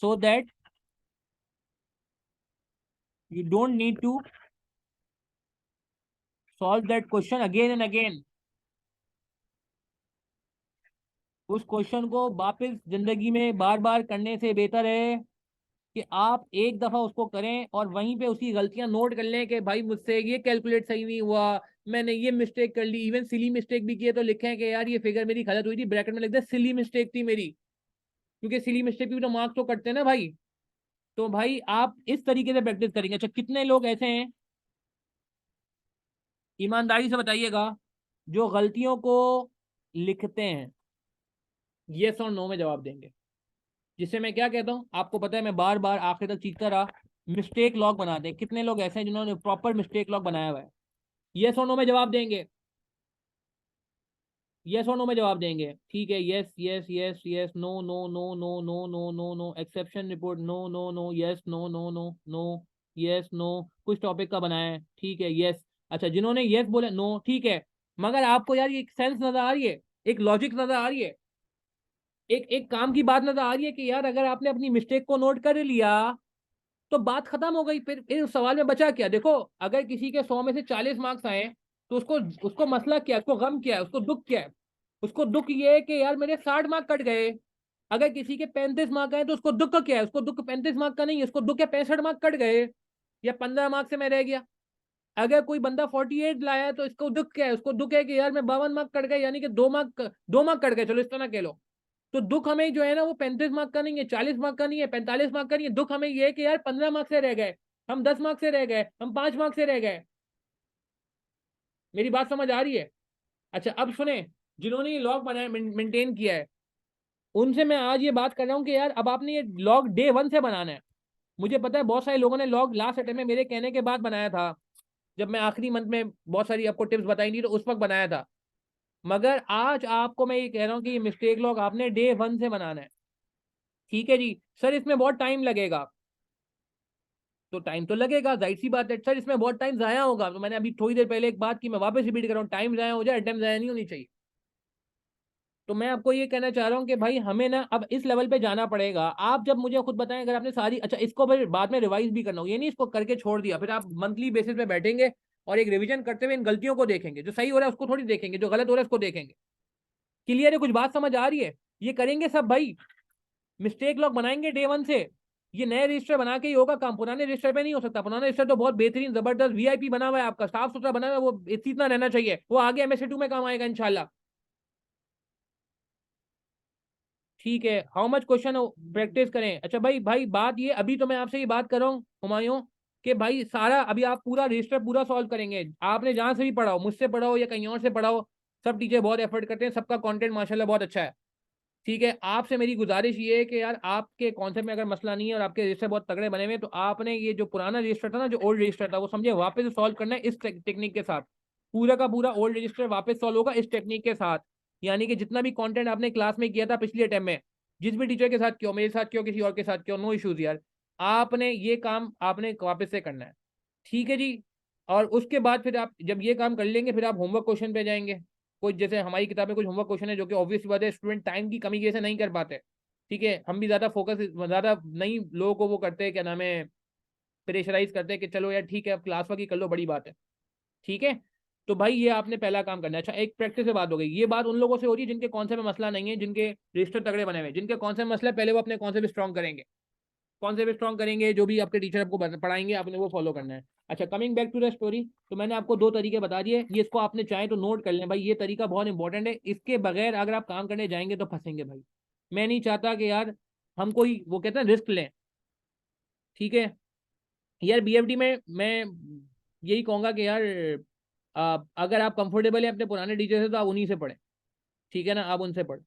so that you don't need to solve that question again and again। उस question को वापस जिंदगी में बार बार करने से बेहतर है कि आप एक दफा उसको करें और वहीं पे उसकी गलतियां नोट कर लें कि भाई मुझसे ये कैलकुलेट सही नहीं हुआ, मैंने ये मिस्टेक कर ली। इवन सिली मिस्टेक भी किए तो लिखें कि यार ये फिगर मेरी गलत हुई थी, ब्रैकेट में लिख दे सिली मिस्टेक थी मेरी, क्योंकि सिली मिस्टेक भी तो मार्क्स तो कटते हैं ना भाई। तो भाई आप इस तरीके से प्रैक्टिस करेंगे। अच्छा, कितने लोग ऐसे हैं, ईमानदारी से बताइएगा, जो गलतियों को लिखते हैं, यस और नो में जवाब देंगे। जिससे मैं क्या कहता हूँ आपको पता है, मैं बार बार आखिर तक चीखता रहा, मिस्टेक लॉग बनाते हैं। कितने लोग ऐसे हैं जिन्होंने प्रॉपर मिस्टेक लॉग बनाया हुआ है, यस और नो में जवाब देंगे, यस और नो में जवाब देंगे, ठीक है। Yes yes yes yes, no no no no no no no no, exception report, no no no, yes no no no no, yes no. कुछ टॉपिक का बनाया है, ठीक है, यस। अच्छा, जिन्होंने यस बोले, नो, ठीक है। मगर आपको यार ये सेंस नजर आ रही है, एक लॉजिक नजर आ रही है, एक एक काम की बात नजर आ रही है कि यार अगर आपने अपनी मिस्टेक को नोट कर लिया तो बात खत्म हो गई। फिर उस सवाल में बचा क्या, देखो, अगर किसी के 100 में से 40 मार्क्स आए तो उसको उसको मसला क्या है, उसको गम क्या है, उसको दुख क्या है। उसको दुख ये है कि यार मेरे 60 मार्क कट गए। अगर किसी के 35 मार्क आए तो उसको दुख क्या है, उसको दुख 35 मार्क का नहीं है, उसको दुख है 65 मार्क कट गए या 15 मार्क से मैं रह गया। अगर कोई बंदा 48 लाया है तो इसको दुख क्या है, उसको दुख है कि यार मैं 52 मार्क कट गए, यानी कि 2 मार्क कट गए, चलो इस तरह कह लो। तो दुख हमें जो है ना वो 35 मार्क का नहीं है, 40 मार्क का नहीं है, 45 मार्क का नहीं है। दुख हमें ये है कि यार 15 मार्क से रह गए, हम 10 मार्क से रह गए, हम 5 मार्क से रह गए। मेरी बात समझ आ रही है। अच्छा, अब सुने, जिन्होंने ये लॉग बनाया, मेंटेन किया है, उनसे मैं आज ये बात कर रहा हूँ कि यार अब आपने ये लॉग डे 1 से बनाना है। मुझे पता है बहुत सारे लोगों ने लॉग लास्ट अटेम्प्ट में मेरे कहने के बाद बनाया था, जब मैं आखिरी मंथ में बहुत सारी आपको टिप्स बताई थी तो उस वक्त बनाया था। मगर आज आपको मैं ये कह रहा हूँ कि ये मिस्टेक लॉग आपने डे 1 से बनाना है, ठीक है जी। सर इसमें बहुत टाइम लगेगा, तो टाइम तो लगेगा, जाहिर सी बात है। सर इसमें बहुत टाइम जाया होगा, तो मैंने अभी थोड़ी देर पहले एक बात की, मैं वापस रिपीट कर रहा हूँ, टाइम जाया हो जाए, अटेम्प्ट जाया नहीं होनी चाहिए। तो मैं आपको ये कहना चाह रहा हूँ कि भाई हमें ना अब इस लेवल पे जाना पड़ेगा। आप जब मुझे खुद बताएं, अगर आपने सारी, अच्छा इसको फिर बाद में रिवाइज भी करना हो, ये नहीं इसको करके छोड़ दिया, फिर आप मंथली बेसिस पे बैठेंगे और एक रिवीजन करते हुए इन गलतियों को देखेंगे, जो सही हो रहा है उसको थोड़ी देखेंगे, जो गलत हो रहा है उसको देखेंगे। क्लियर है? कुछ बात समझ आ रही है? ये करेंगे सब भाई, मिस्टेक लॉग बनाएंगे डे वन से। ये नए रजिस्टर बना के ही होगा काम, पुराने रजिस्टर पे नहीं हो सकता। पुराना रजिस्टर तो बहुत बेहतरीन जबरदस्त वीआईपी बना हुआ है आपका, साफ सुथरा बना हुआ है, वो इतना रहना चाहिए, वो आगे एमएससी 2 में काम आएगा इंशाल्लाह। ठीक है, हाउ मच क्वेश्चन प्रैक्टिस करें। अच्छा भाई, बात ये, अभी तो मैं आपसे ये बात कर रहा हूँ हुमायूं, कि भाई सारा अभी आप पूरा रजिस्टर पूरा सॉल्व करेंगे। आपने जहां से भी पढ़ा हो, मुझसे पढ़ा हो या कहीं और से पढ़ा हो, सब टीचर बहुत एफर्ट करते हैं, सबका कंटेंट माशाल्लाह बहुत अच्छा है। ठीक है, आपसे मेरी गुजारिश ये है कि यार आपके कॉन्सेप्ट में अगर मसला नहीं है और आपके रजिस्टर बहुत तगड़े बने हुए हैं, तो आपने ये जो पुराना रजिस्टर था ना, जो ओल्ड रजिस्टर था, वो समझे वापस सॉल्व करना है इस टेक्निक के साथ। पूरा का पूरा ओल्ड रजिस्टर वापस सॉल्व होगा इस टेक्निक के साथ। यानी कि जितना भी कंटेंट आपने क्लास में किया था पिछले अटेम्प्ट में, जिस भी टीचर के साथ क्यों, मेरे साथ क्यों, किसी और के साथ क्यों, नो इश्यूज यार, आपने ये काम आपने वापस से करना है। ठीक है जी। और उसके बाद फिर आप जब ये काम कर लेंगे, फिर आप होमवर्क क्वेश्चन पे जाएंगे। कुछ जैसे हमारी किताब में कुछ होमवर्क क्वेश्चन है जो कि ऑब्वियस बात है स्टूडेंट टाइम की कमी की वजह से नहीं कर पाते। ठीक है, हम भी ज्यादा फोकस, ज्यादा नहीं लोगों को वो करते हैं, क्या नाम है, प्रेशराइज करते हैं कि चलो यार ठीक है अब क्लास वर्क ही कर लो, बड़ी बात है। ठीक है, तो भाई ये आपने पहला काम करना है। अच्छा, एक प्रैक्टिस से बात हो गई, ये बात उन लोगों से हो रही है जिनके कॉन्सेप्ट में मसला नहीं है, जिनके रजिस्टर तगड़े बने हुए हैं, जिनके कॉन्सेप्ट में मसला है, पहले वो अपने कॉन्सेप्ट स्ट्रॉन्ग करेंगे। कॉन्सेप्ट स्ट्रॉन्ग करेंगे, जो भी आपके टीचर आपको पढ़ाएंगे आपने वो फॉलो करना है। अच्छा, coming back to the story, तो मैंने आपको दो तरीके बता दिए, ये इसको आपने चाहे तो नोट कर लें भाई, ये तरीका बहुत इंपॉर्टेंट है, इसके बगैर अगर आप काम करने जाएंगे तो फंसेंगे भाई। मैं नहीं चाहता कि यार हम कोई वो कहते हैं रिस्क लें। ठीक है यार, बीएफडी में मैं यही कहूंगा कि यार अगर आप कंफर्टेबल हैं अपने पुराने टीचर से तो आप उन्हीं से पढ़ें। ठीक है ना, आप उनसे पढ़ें।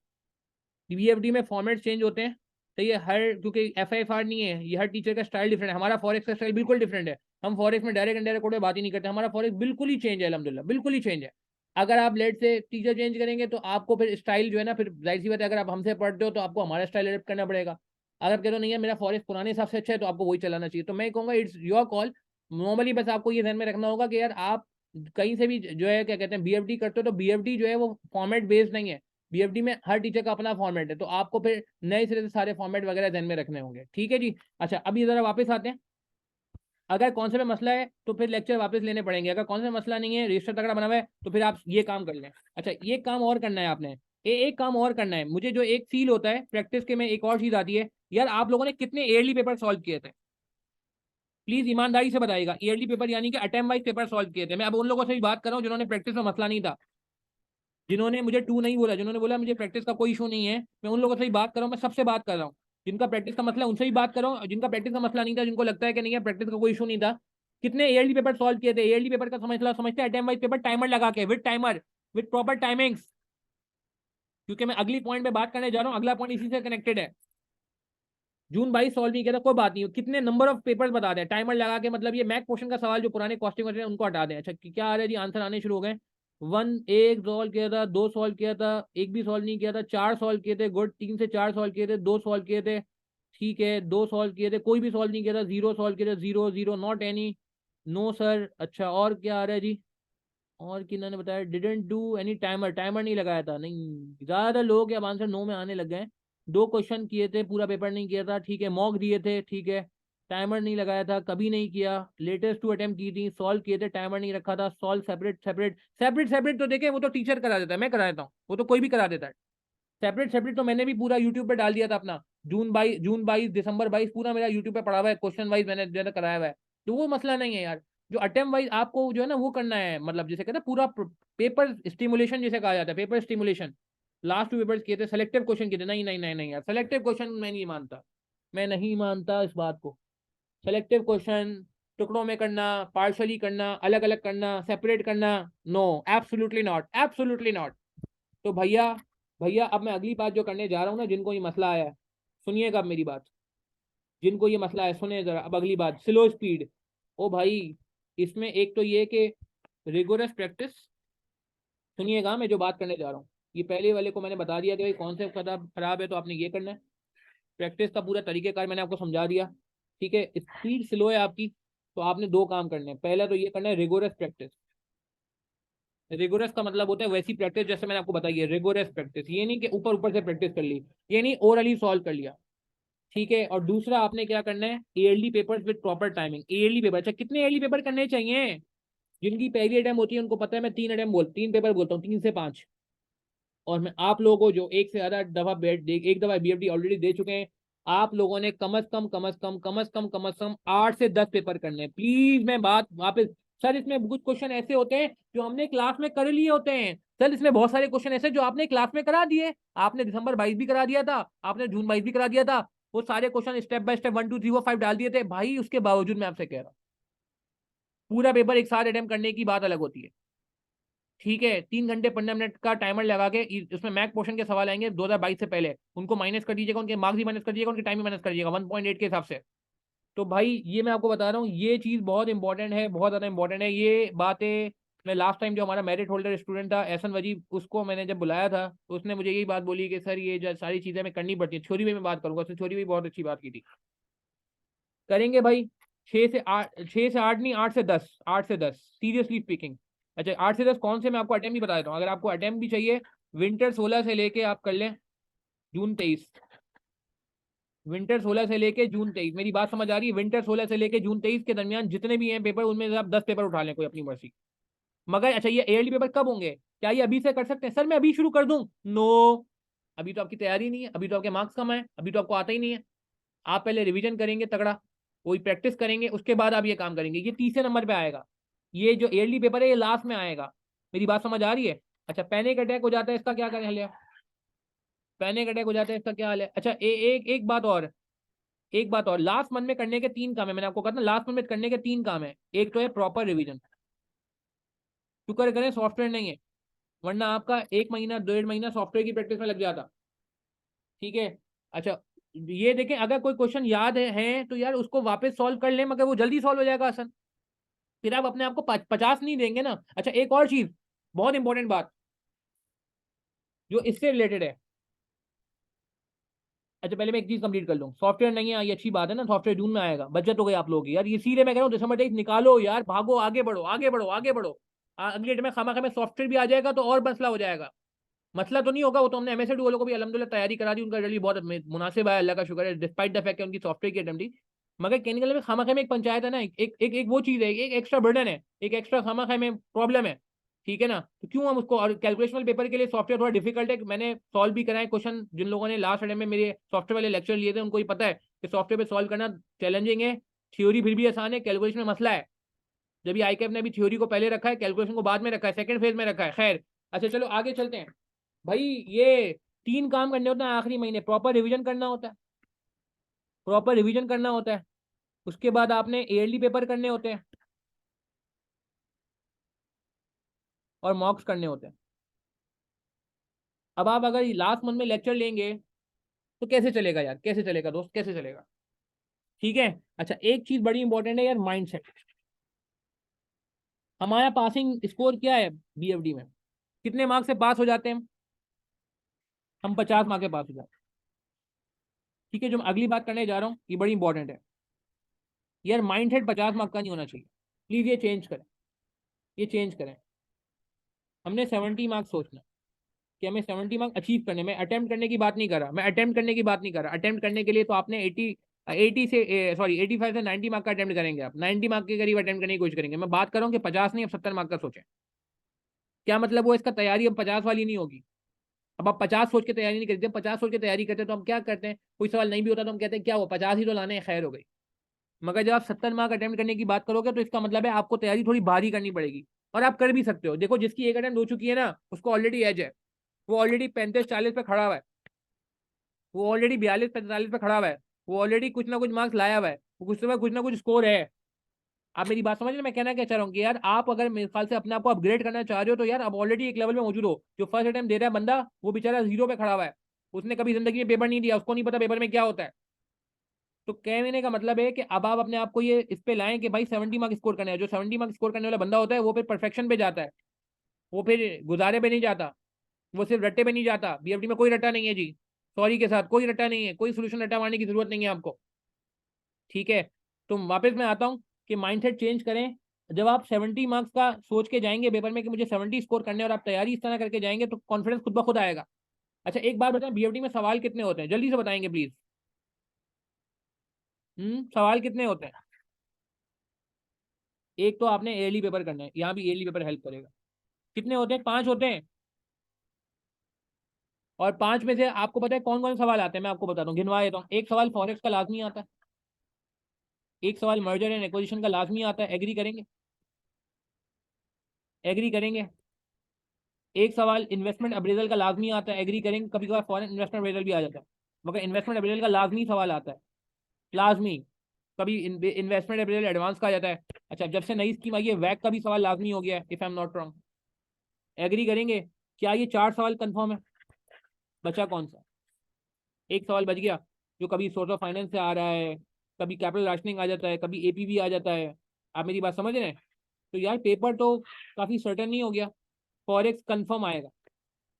बीएफडी में फॉर्मेट चेंज होते हैं, तो ये हर, क्योंकि एफआईएफआर नहीं है, ये हर टीचर का स्टाइल डिफरेंट है। हमारा फॉरेक्स का स्टाइल बिल्कुल डिफरेंट है, हम फॉरेक्स में डायरेक्ट इनडायरेक्ट कोड में बात ही नहीं करते, हमारा फॉरेक्स बिल्कुल ही चेंज है, अल्हम्दुलिल्लाह बिल्कुल ही चेंज है। अगर आप लेट से टीचर चेंज करेंगे तो आपको फिर स्टाइल जो है ना, फिर जाहिर सी बात है, अगर आप हमसे पढ़ते हो तो आपको हमारा स्टाइल एडेप्ट करना पड़ेगा। अगर कहते हो नहीं है मेरा फॉरेक्स पुराने हिसाब से अच्छा है, तो आपको वही चलाना चाहिए। तो मैं कहूँगा इट्स योर कॉल। नॉर्मली बस आपको ये ध्यान में रखना होगा कि यार आप कहीं से भी जो है क्या कहते हैं बीएफडी करते हो, तो बीएफडी जो है वो फॉर्मेट बेस्ड नहीं है। बीएफडी में हर टीचर का अपना फॉर्मेट है, तो आपको फिर नए सिरे से सारे फॉर्मेट वगैरह ध्यान में रखने होंगे। ठीक है जी। अच्छा, अभी जरा वापस आते हैं। अगर कौन से में मसला है तो फिर लेक्चर वापस लेने पड़ेंगे, अगर कौन से में मसला नहीं है, रजिस्टर तगड़ा बना हुआ है, तो फिर आप ये काम कर लें। अच्छा, ये काम और करना है आपने, एक काम और करना है। मुझे जो एक फील होता है प्रैक्टिस के में, एक और चीज आती है यार, आप लोगों ने कितने ईयरली पेपर सॉल्व किए थे? प्लीज ईमानदारी से बताइएगा, ईयरली पेपर यानी कि अटेम्प्ट वाइज पेपर सॉल्व किए थे। मैं अब उन लोगों से भी बात कर रहा हूँ जिन्होंने प्रैक्टिस में मसला नहीं था, जिन्होंने मुझे टू नहीं बोला, जिन्होंने बोला मुझे प्रैक्टिस का कोई इशू नहीं है, मैं उन लोगों से ही बात कर रहा हूँ, मैं सबसे बात कर रहा हूँ। जिनका प्रैक्टिस का मसला है उनसे ही बात कर रहा हूँ, जिनका प्रैक्टिस का मसला नहीं था, जिनको लगता है कि नहीं है प्रैक्टिस का कोई इशू नहीं था, कितने ईयरली पेपर सॉल्व किए थे? ईयरली पेपर का समझ लो, समझते हैं अटेम्प्ट वाइज पेपर टाइमर लगा के, with timer, with proper timings. क्योंकि मैं अगली पॉइंट पे बात करने जा रहा हूँ, अगला पॉइंट इसी से कनेक्टेड है। जून 22 सॉल्व नहीं किया था, कोई बात नहीं, कितने नंबर ऑफ पेपर्स बता दें टाइमर लगा के, मतलब ये मैथ क्वेश्चन का सवाल जो पुराने कॉस्टिंग होते हैं उनको हटा दें। अच्छा, क्या आ रहा है जी, आंसर आने शुरू हो गए। वन, एक सॉल्व किया था, दो सॉल्व किया था, एक भी सॉल्व नहीं किया था, चार सॉल्व किए थे, गुड, तीन से चार सॉल्व किए थे, दो सॉल्व किए थे। ठीक है, दो सॉल्व किए थे, कोई भी सॉल्व नहीं किया था, जीरो सॉल्व किए थे, zero zero, not any, no sir. अच्छा, और क्या आ रहा है जी, और किन्होंने बताया didn't do any timer, timer नहीं लगाया था, नहीं, ज्यादा लोग अब आंसर नो में आने लग गए हैं। दो क्वेश्चन किए थे, पूरा पेपर नहीं किया था, ठीक है, मॉक दिए थे, ठीक है, टाइमर नहीं लगाया था, कभी नहीं किया, लेटेस्ट टू अटेम्प्ट की थी, सॉल्व किए थे, टाइमर नहीं रखा था, solve separate separate separate separate, तो देखे वो तो टीचर करा देता है, मैं करा देता हूँ, वो तो कोई भी करा देता है। सेपरेट सेपरेट तो मैंने भी पूरा यूट्यूब पे डाल दिया था अपना, जून 22 दिसंबर 22 पूरा मेरा यूट्यूब पे पड़ा हुआ है, क्वेश्चन वाइज मैंने जो है ना कराया हुआ है। तो वो मसला नहीं है यार। जो अटेम्प्ट वाइज आपको जो है ना वो करना है, मतलब जैसे कहते हैं पूरा पेपर स्टिमुलेशन जिसे कहा जाता है, paper stimulation. Last two papers किए थे, सेलेक्टिव क्वेश्चन किए थे, नहीं नहीं नहीं नहीं यार, सेलेक्टिव क्वेश्चन मैं नहीं मानता, मैं नहीं मानता इस बात को। सेलेक्टिव क्वेश्चन टुकड़ों में करना, पार्शली करना, अलग अलग करना, सेपरेट करना, no, absolutely not, absolutely not. तो भैया, अब मैं अगली बात जो करने जा रहा हूँ ना, जिनको ये मसला आया है, सुनिएगा अब मेरी बात, जिनको ये मसला है सुने जरा, अब अगली बात, स्लो स्पीड। ओ भाई, इसमें एक तो ये कि रिगोरस प्रैक्टिस, सुनिएगा मैं जो बात करने जा रहा हूँ, ये पहले वाले को मैंने बता दिया कि भाई कौन से खराब खराब है तो आपने ये करना है। प्रैक्टिस का पूरा तरीकेकार मैंने आपको समझा दिया। ठीक है, स्पीड स्लो है आपकी, तो आपने दो काम करने हैं, पहला तो ये करना है रिगोरस प्रैक्टिस। रिगोरस का मतलब होता है वैसी प्रैक्टिस जैसे मैंने आपको बताई है, रिगोरस प्रैक्टिस। ये नहीं कि ऊपर ऊपर से प्रैक्टिस कर ली, ये नहीं ओरली सॉल्व कर लिया। ठीक है। और दूसरा आपने क्या करना है, yearly papers with proper timing. Yearly paper, अच्छा कितने ईयरली पेपर करने चाहिए? जिनकी पहली अटेम्प्ट होती है उनको पता है मैं 3 पेपर बोलता हूँ, 3 से 5। और मैं आप लोगों को जो एक से ज्यादा दफा एक दफा बीएफडी ऑलरेडी दे चुके हैं, आप लोगों ने कम अज कम 8 से 10 पेपर करने हैं। प्लीज मैं बात वापस, सर इसमें कुछ क्वेश्चन ऐसे होते हैं जो हमने क्लास में कर लिए होते हैं। सर इसमें बहुत सारे क्वेश्चन ऐसे जो आपने क्लास में करा दिए, आपने दिसंबर 22 भी करा दिया था, आपने जून 22 भी करा दिया था। वो सारे क्वेश्चन स्टेप बाय स्टेप 1 2 3 4 5 डाल दिए थे भाई। उसके बावजूद मैं आपसे कह रहा हूँ, पूरा पेपर एक साथ अटेम्प्ट करने की बात अलग होती है। ठीक है, 3 घंटे 15 मिनट का टाइमर लगा के उसमें मैक पोर्शन के सवाल आएंगे 2022 से पहले, उनको माइनस कर दीजिएगा, उनके मार्क्स भी माइनस कर दीजिएगा, उनके टाइम भी माइनस कर दीजिएगा 1.8 के हिसाब से। तो भाई ये मैं आपको बता रहा हूँ, ये चीज बहुत इंपॉर्टेंट है, बहुत ज्यादा इंपॉर्टेंट है ये बातें। मैं लास्ट टाइम जो हमारा मेरिट होल्डर स्टूडेंट था एहसन वजीब, उसको मैंने जब बुलाया था तो उसने मुझे यही बात बोली कि सर ये जो सारी चीजें हमें करनी पड़ती है। थ्योरी में मैं बात करूंगा, उसने थ्योरी भी बहुत अच्छी बात की थी। करेंगे भाई। 6 से 8, 6 से 8 नहीं, 8 से 10, 8 से 10 सीरियसली स्पीकिंग। अच्छा 8 से 10 कौन से, मैं आपको अटेम्प्ट भी बता देता हूँ। अगर आपको अटेम्प्ट भी चाहिए, विंटर 16 से लेके आप कर लें जून 23। विंटर 16 से लेके जून 23, मेरी बात समझ आ रही है? विंटर 16 से लेके जून 23 के दरमियान जितने भी हैं पेपर, उनमें से आप 10 पेपर उठा लें, कोई अपनी मर्जी। मगर अच्छा ये एयरली पेपर कब होंगे, क्या ये अभी से कर सकते हैं? सर मैं अभी शुरू कर दूं? नो, अभी तो आपकी तैयारी नहीं है, अभी तो आपके मार्क्स कम है, अभी तो आपको आता ही नहीं है। आप पहले रिवीजन करेंगे तगड़ा, कोई प्रैक्टिस करेंगे, उसके बाद आप ये काम करेंगे। ये तीसरे नंबर पे आएगा, ये जो एयरली पेपर है ये लास्ट में आएगा। मेरी बात समझ आ रही है? अच्छा पैनिक अटैक हो जाता है, इसका क्या करें हले? पैनिक अटैक हो जाता है, इसका क्या हाल है? अच्छा एक बात और, एक बात और, लास्ट मंथ में करने के 3 काम है, मैंने आपको कहा था लास्ट मंथ में करने के 3 काम है। एक तो है प्रॉपर रिवीजन, शुक्र करें सॉफ्टवेयर नहीं है, वरना आपका 1 महीना 1.5 महीना सॉफ्टवेयर की प्रैक्टिस में लग जाता। ठीक है। अच्छा ये देखें, अगर कोई क्वेश्चन याद है तो यार उसको वापस सॉल्व कर लें, मगर वो जल्दी सॉल्व हो जाएगा आसान। फिर आप अपने आप को 50 नहीं देंगे ना। अच्छा एक और चीज, बहुत इंपॉर्टेंट बात जो इससे रिलेटेड है। अच्छा पहले मैं एक चीज कंप्लीट कर लूँ, सॉफ्टवेयर नहीं है ये अच्छी बात है ना, सॉफ्टवेयर जून में आएगा, बचत हो गई आप लोगों की यार। ये सीधे मैं कह रहा हूँ दिसंबर 23 निकालो यार, भागो आगे बढ़ो आगे बढ़ो आगे बढ़ो। अगले डेट में खामा खामा सॉफ्टवेयर भी आ जाएगा तो और मसला हो जाएगा। मसला तो नहीं होगा, वो तो हमने एमएसएड वालों को भी अल्हम्दुलिल्लाह तैयारी करा दी, उनका रिजल्ट बहुत मुनासिब है, अल्लाह का शुक्र है, डिस्पाइट द फैक्ट कि उनकी सॉफ्टवेयर की अटेम्प्ट थी। मगर कहने के लिए खामा खामा एक पंचायत है ना, एक वो चीज है, एक एक्स्ट्रा बर्डन है, एक एक्स्ट्रा खामा खामा प्रॉब्लम है। ठीक है ना, तो क्यों हम उसको, और कैलकुलेशन पेपर के लिए सॉफ्टवेयर थोड़ा डिफिकल्ट है। मैंने सॉल्व भी कराए क्वेश्चन, जिन लोगों ने लास्ट अटेम्प्ट में मेरे सॉफ्टवेयर वाले लेक्चर लिए थे उनको ही पता है कि सॉफ्टवेयर पे सॉल्व करना चैलेंजिंग है। थ्योरी फिर भी आसान है, कैलकुलेशन में मसला है। जब आई कैप ने भी थ्योरी को पहले रखा है, कैलकुलेशन को बाद में रखा है, सेकंड फेज में रखा है। खैर अच्छा चलो आगे चलते हैं। भाई ये 3 काम करने होते हैं आखिरी महीने, प्रॉपर रिवीजन करना होता है, प्रॉपर रिवीजन करना होता है। उसके बाद आपने ईयरली पेपर करने होते हैं और मॉक्स करने होते हैं। अब आप अगर लास्ट मंथ में लेक्चर लेंगे तो कैसे चलेगा यार, कैसे चलेगा दोस्त, कैसे चलेगा? ठीक है। अच्छा एक चीज बड़ी इंपॉर्टेंट है यार, माइंडसेट। हमारा पासिंग स्कोर क्या है बीएफडी में? कितने मार्क्स से पास हो जाते हैं हम? 50 मार्क्स से पास हो जाते हैं। ठीक है, जो मैं अगली बात करने जा रहा हूँ ये बड़ी इंपॉर्टेंट है यार। माइंडसेट 50 मार्क्स का नहीं होना चाहिए, प्लीज ये चेंज करें, ये चेंज करें। हमने 70 मार्क्स सोचना कि हमें 70 मार्क्स अचीव करने में, अटेम्प्ट करने की बात नहीं कर रहा मैं, अटेम्प्ट करने की बात नहीं कर रहा। अटेम्प्ट करने के लिए तो आपने 85 से 90 मार्क्स का अटेम्प्ट करेंगे, आप 90 मार्क्स के करीब अटेम्प्ट करने की कोशिश करेंगे। मैं बात कर रहा हूँ कि 50 नहीं, अब 70 मार्क्स का सोचें। क्या मतलब वो इसका तैयारी अब 50 वाली नहीं होगी। अब आप 50 सोच के तैयारी नहीं करते, 50 सोच के तैयारी करते तो हम क्या करते हैं, कोई सवाल नहीं भी होता तो हम कहते हैं क्या वो 50 ही तो लाने हैं, खैर हो गई। मगर जब आप 70 मार्क्स अटेम्प्ट करने की बात करोगे तो इसका मतलब है आपको तैयारी थोड़ी भारी करनी पड़ेगी। और आप कर भी सकते हो, देखो जिसकी एक अटेम्प्ट हो चुकी है ना उसको ऑलरेडी एज है, वो ऑलरेडी 35 40 पे खड़ा हुआ है, वो ऑलरेडी 42 45 पे खड़ा हुआ है, वो ऑलरेडी कुछ ना कुछ मार्क्स लाया हुआ है, वो कुछ ना कुछ स्कोर है। आप मेरी बात समझ रहे हैं मैं कहना क्या चाह रहा हूँ कि यार आप अगर मेरे ख्याल से अपने आप को अपग्रेड करना चाह रहे हो तो यार आप ऑलरेडी एक लेवल में मौजूद हो। जो फर्स्ट अटेम्प्ट दे रहा है बंदा, वो बेचारा 0 पे खड़ा हुआ है, उसने कभी जिंदगी में पेपर नहीं दिया, उसको नहीं पता पेपर में क्या होता है। तो कहने का मतलब है कि अब आप अपने आप को ये इस पे लाएं कि भाई 70 मार्क्स स्कोर करना है। जो 70 मार्क्स स्कोर करने वाला बंदा होता है वो फिर परफेक्शन पे जाता है, वो फिर गुजारे पे नहीं जाता, वो सिर्फ रट्टे पे नहीं जाता। बीएफडी में कोई रट्टा नहीं है जी, सॉरी के साथ कोई रट्टा नहीं है, कोई सोल्यूशन रट्टा मारने की जरूरत नहीं है आपको। ठीक है। तो वापस मैं आता हूँ कि माइंडसेट चेंज करें। जब आप 70 मार्क्स का सोच के जाएंगे पेपर में कि मुझे 70 स्कोर करने और आप तैयारी इस तरह करके जाएंगे तो कॉन्फिडेंस खुद ब खुद आएगा। अच्छा एक बात बताएं, बीएफडी में सवाल कितने होते हैं, जल्दी से बताएंगे प्लीज। सवाल कितने होते हैं? एक तो आपने एयरली पेपर करना है, यहाँ भी एयरली पेपर हेल्प करेगा। कितने होते हैं? 5 होते हैं। और 5 में से आपको पता है कौन कौन सवाल आते हैं? मैं आपको बताता हूँ, गिनवा देता हूँ। एक सवाल फॉरेक्स का लाजमी आता है, एक सवाल मर्जर एंड एक्विजिशन का लाजमी आता है, एग्री करेंगे? एग्री करेंगे। एक सवाल इन्वेस्टमेंट अप्रेजल का लाजमी आता है, एग्री करेंगे? कभी कभार फॉरेन इन्वेस्टमेंट अप्रेजल भी आ जाता है, मगर इन्वेस्टमेंट अप्रेजल का लाजमी सवाल आता है, लाजमी। कभी इन्वेस्टमेंट अप्रेजल एडवांस का आ जाता है। अच्छा जब से नई स्कीम आई है वैक का भी सवाल लाजमी हो गया है, if I am not wrong. Agree करेंगे? क्या ये 4 सवाल कंफर्म है? बचा कौन सा? एक सवाल बच गया, जो कभी सोर्स ऑफ फाइनेंस से आ रहा है, कभी कैपिटल राशनिंग आ जाता है, कभी एपीवी आ जाता है। आप मेरी बात समझ रहे हैं? तो यार पेपर तो काफी सर्टन नहीं हो गया। फॉरेक्स कंफर्म आएगा,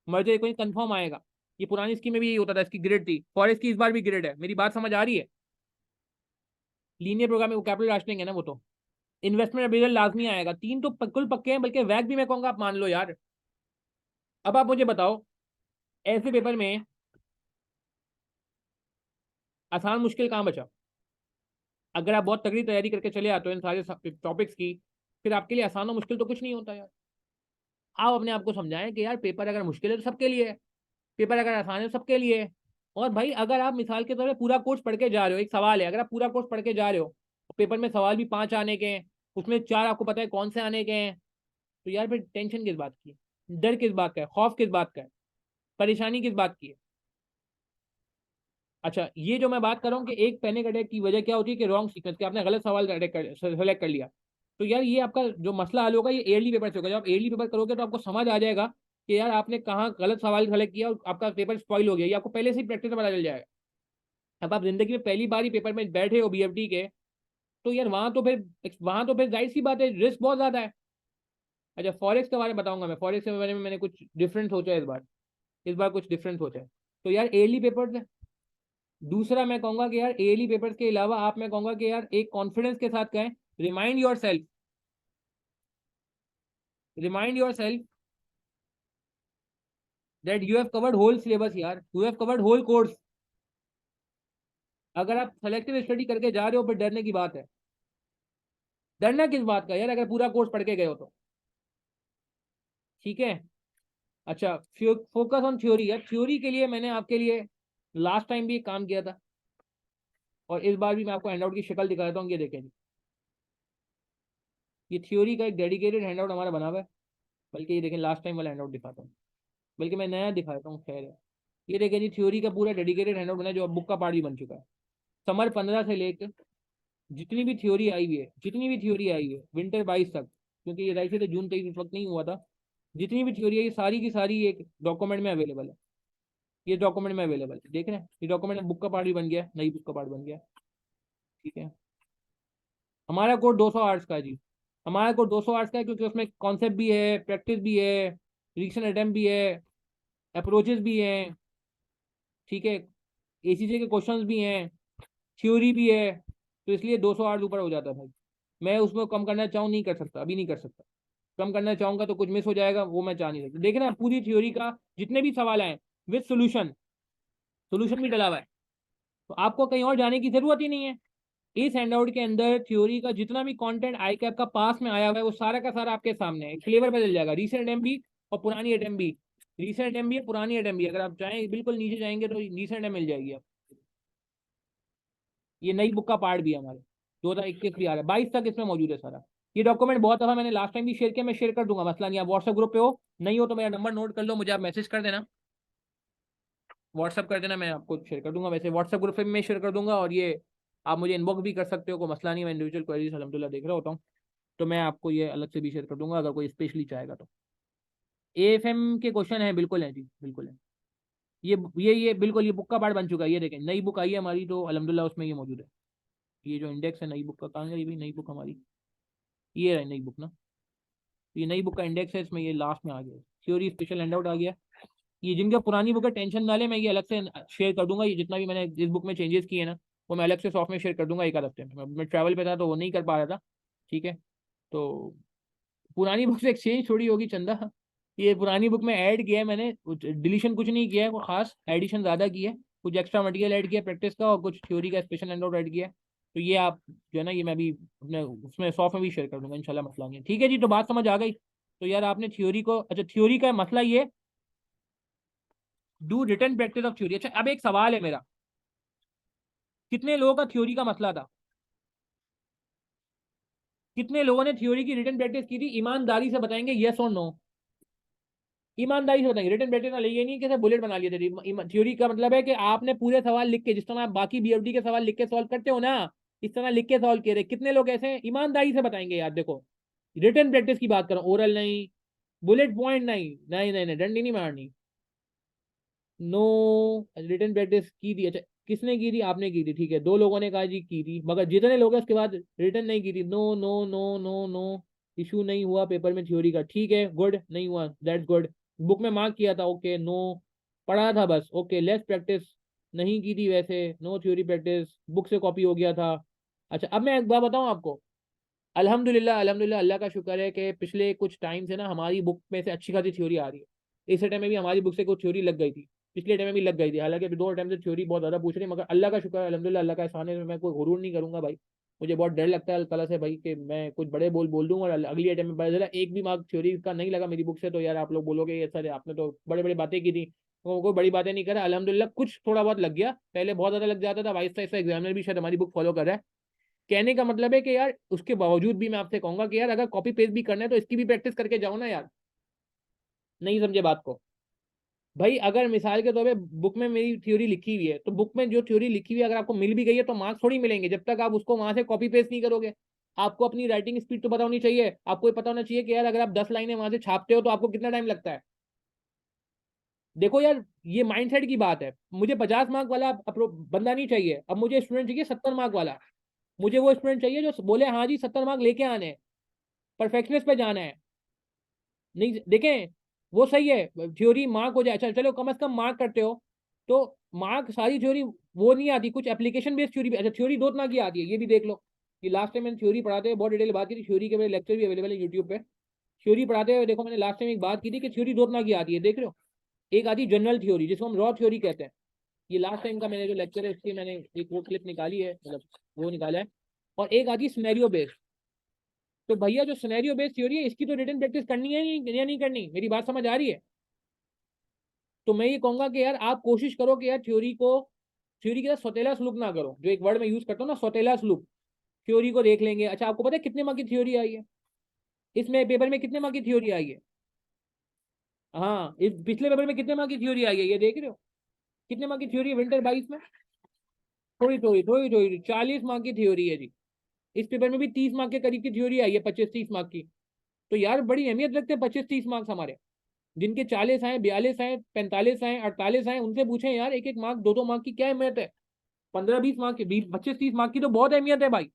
मर्जर कोई कंफर्म आएगा। ये पुरानी स्कीम में भी यही होता था, इसकी ग्रिड थी, फॉरेक्स की इस बार भी ग्रिड है। मेरी बात समझ आ रही है? लीनियर प्रोग्राम में वो कैपिटल राशनिंग है ना, वो तो इन्वेस्टमेंट अप्रेजल लाजमी आएगा। 3 तो बिल्कुल पक्के हैं, बल्कि वैक भी मैं कहूंगा आप मान लो यार। अब आप मुझे बताओ, ऐसे पेपर में आसान मुश्किल कहाँ बचा? अगर आप बहुत तगड़ी तैयारी करके चले आते हो इन सारे टॉपिक्स की, फिर आपके लिए आसान और मुश्किल तो कुछ नहीं होता यार। आप अपने आप को समझाएं कि यार पेपर अगर मुश्किल है तो सबके लिए है, पेपर अगर आसान है तो सबके लिए है। और भाई अगर आप मिसाल के तौर पर पूरा कोर्स पढ़ के जा रहे हो, एक सवाल है, अगर आप पूरा कोर्स पढ़ के जा रहे हो तो पेपर में सवाल भी 5 आने के हैं, उसमें 4 आपको पता है कौन से आने के हैं, तो यार फिर टेंशन किस बात की है? डर किस बात का है? खौफ किस बात का है? परेशानी किस बात की है? अच्छा ये जो मैं बात कर रहा हूँ कि एक पैनिक अटैक की वजह क्या होती है कि रॉन्ग सीक्वेंस, कि आपने गलत सवाल सेलेक्ट कर लिया, तो यार ये आपका जो मसला हल होगा ये एयरली पेपर से होगा। जब आप एयरली पेपर करोगे तो आपको समझ आ जाएगा कि यार आपने कहाँ गलत सवाल सेलेक्ट किया और आपका पेपर स्पॉइल हो गया, ये आपको पहले से ही प्रैक्टिस में पता चल जाएगा। अब आप जिंदगी में पहली बार ही पेपर में बैठे हो बीएफडी के, तो यार वहां तो फिर जाहिर सी बात है रिस्क बहुत ज्यादा है। अच्छा फॉरेक्स के बारे में बताऊंगा मैं, फॉरेक्स के बारे में मैंने कुछ डिफरेंट सोचा है इस बार कुछ डिफरेंट सोचा है। तो यार एयरली पेपर, दूसरा मैं कहूंगा कि यार एयरली पेपर्स के अलावा आप, मैं कहूंगा कि यार एक कॉन्फिडेंस के साथ कहें, remind yourself, remind yourself that you have covered whole syllabus, यार you have covered whole course. अगर आप सेलेक्टिव स्टडी करके जा रहे हो फिर डरने की बात है। डरना किस बात का यार, अगर पूरा कोर्स पढ़ के गए हो तो। ठीक है। अच्छा फोकस ऑन थ्योरी, यार थ्योरी के लिए मैंने आपके लिए लास्ट टाइम भी एक काम किया था, और इस बार भी मैं आपको हैंडआउट की शक्ल दिखा देता हूँ, ये देखें जी। ये थ्योरी का एक डेडिकेटेड हैंडआउट हमारा बना हुआ है, बल्कि ये देखें लास्ट टाइम वाला हैंडआउट दिखाता हूँ, बल्कि मैं नया दिखाता हूँ, खैर है। ये देखिए जी थ्योरी का पूरा डेडिकेटेड हैंडआउट बना है, जो अब बुक का पार्ट भी बन चुका है। समर 15 से लेकर जितनी भी थ्योरी आई हुई है, जितनी भी थ्योरी आई है विंटर 22 तक, क्योंकि ये राइट से तो जून 23 उस वक्त नहीं हुआ था, जितनी भी थ्योरी है ये सारी की सारी एक डॉक्यूमेंट में अवेलेबल है। ये डॉक्यूमेंट में अवेलेबल है, देख रहे हैं, ये डॉक्यूमेंट बुक का पार्ट भी बन गया, नई बुक का पार्ट बन गया। ठीक है। हमारा कोर्स 200 आवर्स का है जी। हमारा कोर्स 200 आवर्स का है, क्योंकि उसमें कॉन्सेप्ट भी है, प्रैक्टिस भी है, रिएक्शन अटेम्प्ट भी है, अप्रोचेस भी हैं। ठीक है। एसीजे के क्वेश्चंस भी हैं, थ्योरी भी है, तो इसलिए 200 आवर्स ऊपर हो जाता है भाई। मैं उसमें कम करना चाहूँ नहीं कर सकता, अभी नहीं कर सकता। कम करना चाहूंगा तो कुछ मिस हो जाएगा, वो मैं चाह नहीं सकता। देख रहे हैं पूरी थ्योरी का जितने भी सवाल आए विद सोल्यूशन, सोल्यूशन भी डला हुआ है, तो आपको कहीं और जाने की जरूरत ही नहीं है। इस हैंडआउट के अंदर थ्योरी का जितना भी कंटेंट आई कैप का पास में आया हुआ है वो सारा का सारा आपके सामने है, फ्लेवर बदल जाएगा, रीसेंट अटेम्प्ट भी और पुरानी अटेम्प्ट भी। रीसेंट अटेम्प्ट भी है, पुरानी अटेम्प्ट भी, अगर आप चाहें बिल्कुल नीचे जाएंगे तो रीसेंट अटेम्प्ट मिल जाएगी आप। ये नई बुक का पार्ट भी है हमारे, 2021 भी आ रहा है, 22 तक इसमें मौजूद है सारा। ये डॉक्यूमेंट बहुत दफा मैंने लास्ट टाइम भी शेयर किया, मैं शेयर कर दूंगा, मसला नहीं। आप व्हाट्सएप ग्रुप पे हो, नहीं हो तो मेरा नंबर नोट कर लो, मुझे आप मैसेज कर देना, व्हाट्सएप कर देना, मैं आपको शेयर कर दूंगा। वैसे व्हाट्सएप ग्रुप पे भी मैं शेयर कर दूंगा, और ये आप मुझे इनबॉक्स भी कर सकते हो, कोई मसला नहीं, मैं इंडिविजुअल क्वेरीज अलहमदुलिल्लाह देख रहा होता हूँ, तो मैं आपको ये अलग से भी शेयर कर दूंगा अगर कोई स्पेशली चाहेगा तो। एएफएम के क्वेश्चन है, बिल्कुल है जी, बिल्कुल है। ये बिल्कुल ये बुक का पार्ट बन चुका है, ये देखें नई बुक आई है हमारी, तो अलहमदुलिल्लाह उसमें ये मौजूद है। ये जो इंडेक्स है नई बुक का, कहाँ है ये भी नई बुक हमारी, ये है नई बुक ना, ये नई बुक का इंडेक्स है, इसमें ये लास्ट में आ गया, थ्योरी स्पेशल हैंडआउट आ गया। ये जिनका पुरानी बुक है टेंशन ना ले, मैं ये अलग से शेयर कर दूंगा, ये जितना भी मैंने इस बुक में चेंजेस किए ना वो मैं अलग से सॉफ्ट में शेयर कर दूंगा एक आध हफ्ते में। मैं ट्रैवल पे था तो वो नहीं कर पा रहा था। ठीक है। तो पुरानी बुक से एक्सचेंज थोड़ी होगी चंदा, ये पुरानी बुक में ऐड किया है मैंने, डिलीशन कुछ नहीं किया है, कोई खास एडिशन ज़्यादा की है, कुछ एक्स्ट्रा मटेरियल ऐड किया प्रैक्टिस का और कुछ थ्योरी का स्पेशल हैंड आउट ऐड किया है। तो ये आप जो है ना, ये मैं भी अपने उसमें सॉफ्ट में भी शेयर कर दूंगा इंशाल्लाह, मसला नहीं है। ठीक है जी, तो बात समझ आ गई। तो यार आपने थ्योरी को, अच्छा थ्योरी का मसला ये, do written practice of theory. अच्छा अब एक सवाल है मेरा, कितने लोगों का थ्योरी का मसला था, कितने लोगों ने थ्योरी की रिटन प्रैक्टिस की थी, ईमानदारी से बताएंगे, यस और नो, ईमानदारी से बताएंगे। रिटन प्रैक्टिस वाले ये नहीं कि बुलेट बना लिए थे। थ्योरी का मतलब है कि आपने पूरे सवाल लिख के, जिस तरह आप बाकी बीएफडी के सवाल लिख के सॉल्व करते हो ना, इस तरह लिख के सॉल्व किए थे। कितने लोग ऐसे हैं, ईमानदारी से बताएंगे यार। देखो रिटन प्रैक्टिस की बात करो, ओरल नहीं, बुलेट पॉइंट नहीं, नहीं नहीं नहीं, डंडी नहीं मारनी, नो। रिटन प्रैक्टिस की थी, अच्छा किसने की थी, आपने की थी, ठीक है, दो लोगों ने कहा जी की थी, मगर जितने लोग हैं उसके बाद रिटन नहीं की थी, no no no no no. Issue नहीं हुआ पेपर में थ्योरी का, ठीक है, गुड, नहीं हुआ, दैट्स गुड। बुक में मार्क किया था, ओके, नो। पढ़ा था बस, ओके, लेस प्रैक्टिस नहीं की थी वैसे, नो थ्योरी प्रैक्टिस, बुक से कॉपी हो गया था। अच्छा अब मैं एक बात बताऊं आपको, अल्हम्दुलिल्लाह अल्हम्दुलिल्लाह, अल्लाह का शुक्र है कि पिछले कुछ टाइम से ना हमारी बुक में से अच्छी खासी थ्योरी आ रही है। इस टाइम में भी हमारी बुक से कुछ थ्योरी लग गई थी, पिछले टाइम में भी लग गई थी, हालांकि अभी दो टाइम से थ्योरी बहुत ज्यादा पूछ रही है, मगर अल्लाह का शुक्र है अल्हम्दुलिल्लाह, अल्लाह का एहसान है, मैं कोई गुरूर नहीं करूंगा भाई। मुझे बहुत डर लगता है अल्लाह ताला से भाई, कि मैं कुछ बड़े बोल दूंगा और अगली अटेम्प्ट में पता चला एक भी मार्क थ्योरी का नहीं लगा मेरी बुक से, तो यार आप लोग बोलोगे ये सर आपने तो बड़े बड़ी बातें की थी। तो कोई बड़ी बातें नहीं करा, अल्हम्दुलिल्लाह कुछ थोड़ा बहुत लग गया, पहले बहुत ज्यादा लग जाता था, आहिस्ता आहिस्ता एग्जामिनर भी शायद हमारी बुक फॉलो कर रहा है। कहने का मतलब है कि यार उसके बावजूद भी मैं आपसे कहूंगा कि यार अगर कॉपी पेस्ट भी करना है तो इसकी भी प्रैक्टिस करके जाओ ना यार। नहीं समझे बात को, भाई अगर मिसाल के तौर पे बुक में मेरी थ्योरी लिखी हुई है, तो बुक में जो थ्योरी लिखी हुई है अगर आपको मिल भी गई है तो मार्क्स थोड़ी मिलेंगे जब तक आप उसको वहां से कॉपी पेस्ट नहीं करोगे। आपको अपनी राइटिंग स्पीड तो पता होनी चाहिए, आपको ये पता होना चाहिए कि यार अगर आप 10 लाइनें वहां से छापते हो तो आपको कितना टाइम लगता है। देखो यार ये माइंडसेट की बात है, मुझे 50 मार्क वाला बंदा नहीं चाहिए, अब मुझे स्टूडेंट चाहिए 70 मार्क वाला। मुझे वो स्टूडेंट चाहिए जो बोले हाँ जी 70 मार्क लेके आने हैं, परफेक्शनिस्ट पे जाना है। नहीं देखें, वो सही है, थ्योरी मार्क हो जाए, अच्छा चलो कम से कम मार्क करते हो, तो मार्क सारी थ्योरी वो नहीं आती, कुछ एप्लीकेशन बेस्ड थ्योरी, अच्छा थ्योरी दो तरह की आती है ये भी देख लो। कि लास्ट टाइम मैंने थ्योरी पढ़ाते हुए बहुत डिटेल बात की थी, थ्योरी के मेरे लेक्चर भी अवेलेबल है यूट्यूब पे। थ्योरी पढ़ाते हुए देखो मैंने लास्ट टाइम एक बात की थी कि थ्योरी दो तरह की आती है, देख रहे हो। एक आती है जनरल थ्योरी, जिसको हम रॉ थ्योरी कहते हैं। ये लास्ट टाइम का मैंने जो लेक्चर है उसकी मैंने एक वो क्लिप निकाली है, मतलब वो निकाला है। और एक आती है सिनेरियो बेस्ड। तो भैया जो सिनेरियो बेस्ड थ्योरी है इसकी तो रिटन प्रैक्टिस करनी है नहीं, या नहीं करनी, मेरी बात समझ आ रही है। तो मैं ये कहूंगा कि यार आप कोशिश करो कि यार थ्योरी के साथ सौतेला सलूक ना करो, जो एक वर्ड में यूज करता हूँ ना, सौतेला सलूक। थ्योरी को देख लेंगे, अच्छा आपको पता है कितने मार्क की थ्योरी आई है, इसमें पेपर में कितने मार्क की थ्योरी आई है। हाँ इस पिछले पेपर में कितने मार्क की थ्योरी आई है ये देख रहे हो, कितने मार्क की थ्योरी है विंटर 22 में, थोड़ी थोड़ी थोड़ी थोड़ी 40 मार्क की थ्योरी है जी। इस पेपर में भी 30 मार्क के करीब की थ्योरी आई है, 25-30 मार्क की। तो यार बड़ी अहमियत रखते हैं 25-30 मार्क्स हमारे। जिनके 40 आए, 42 आए, 45 आए, 48 आए, उनसे पूछें यार एक एक मार्क, 2-2 मार्क की क्या अहमियत है। 15-20 मार्क की, 20-25-30 मार्क की तो बहुत अहमियत है भाई।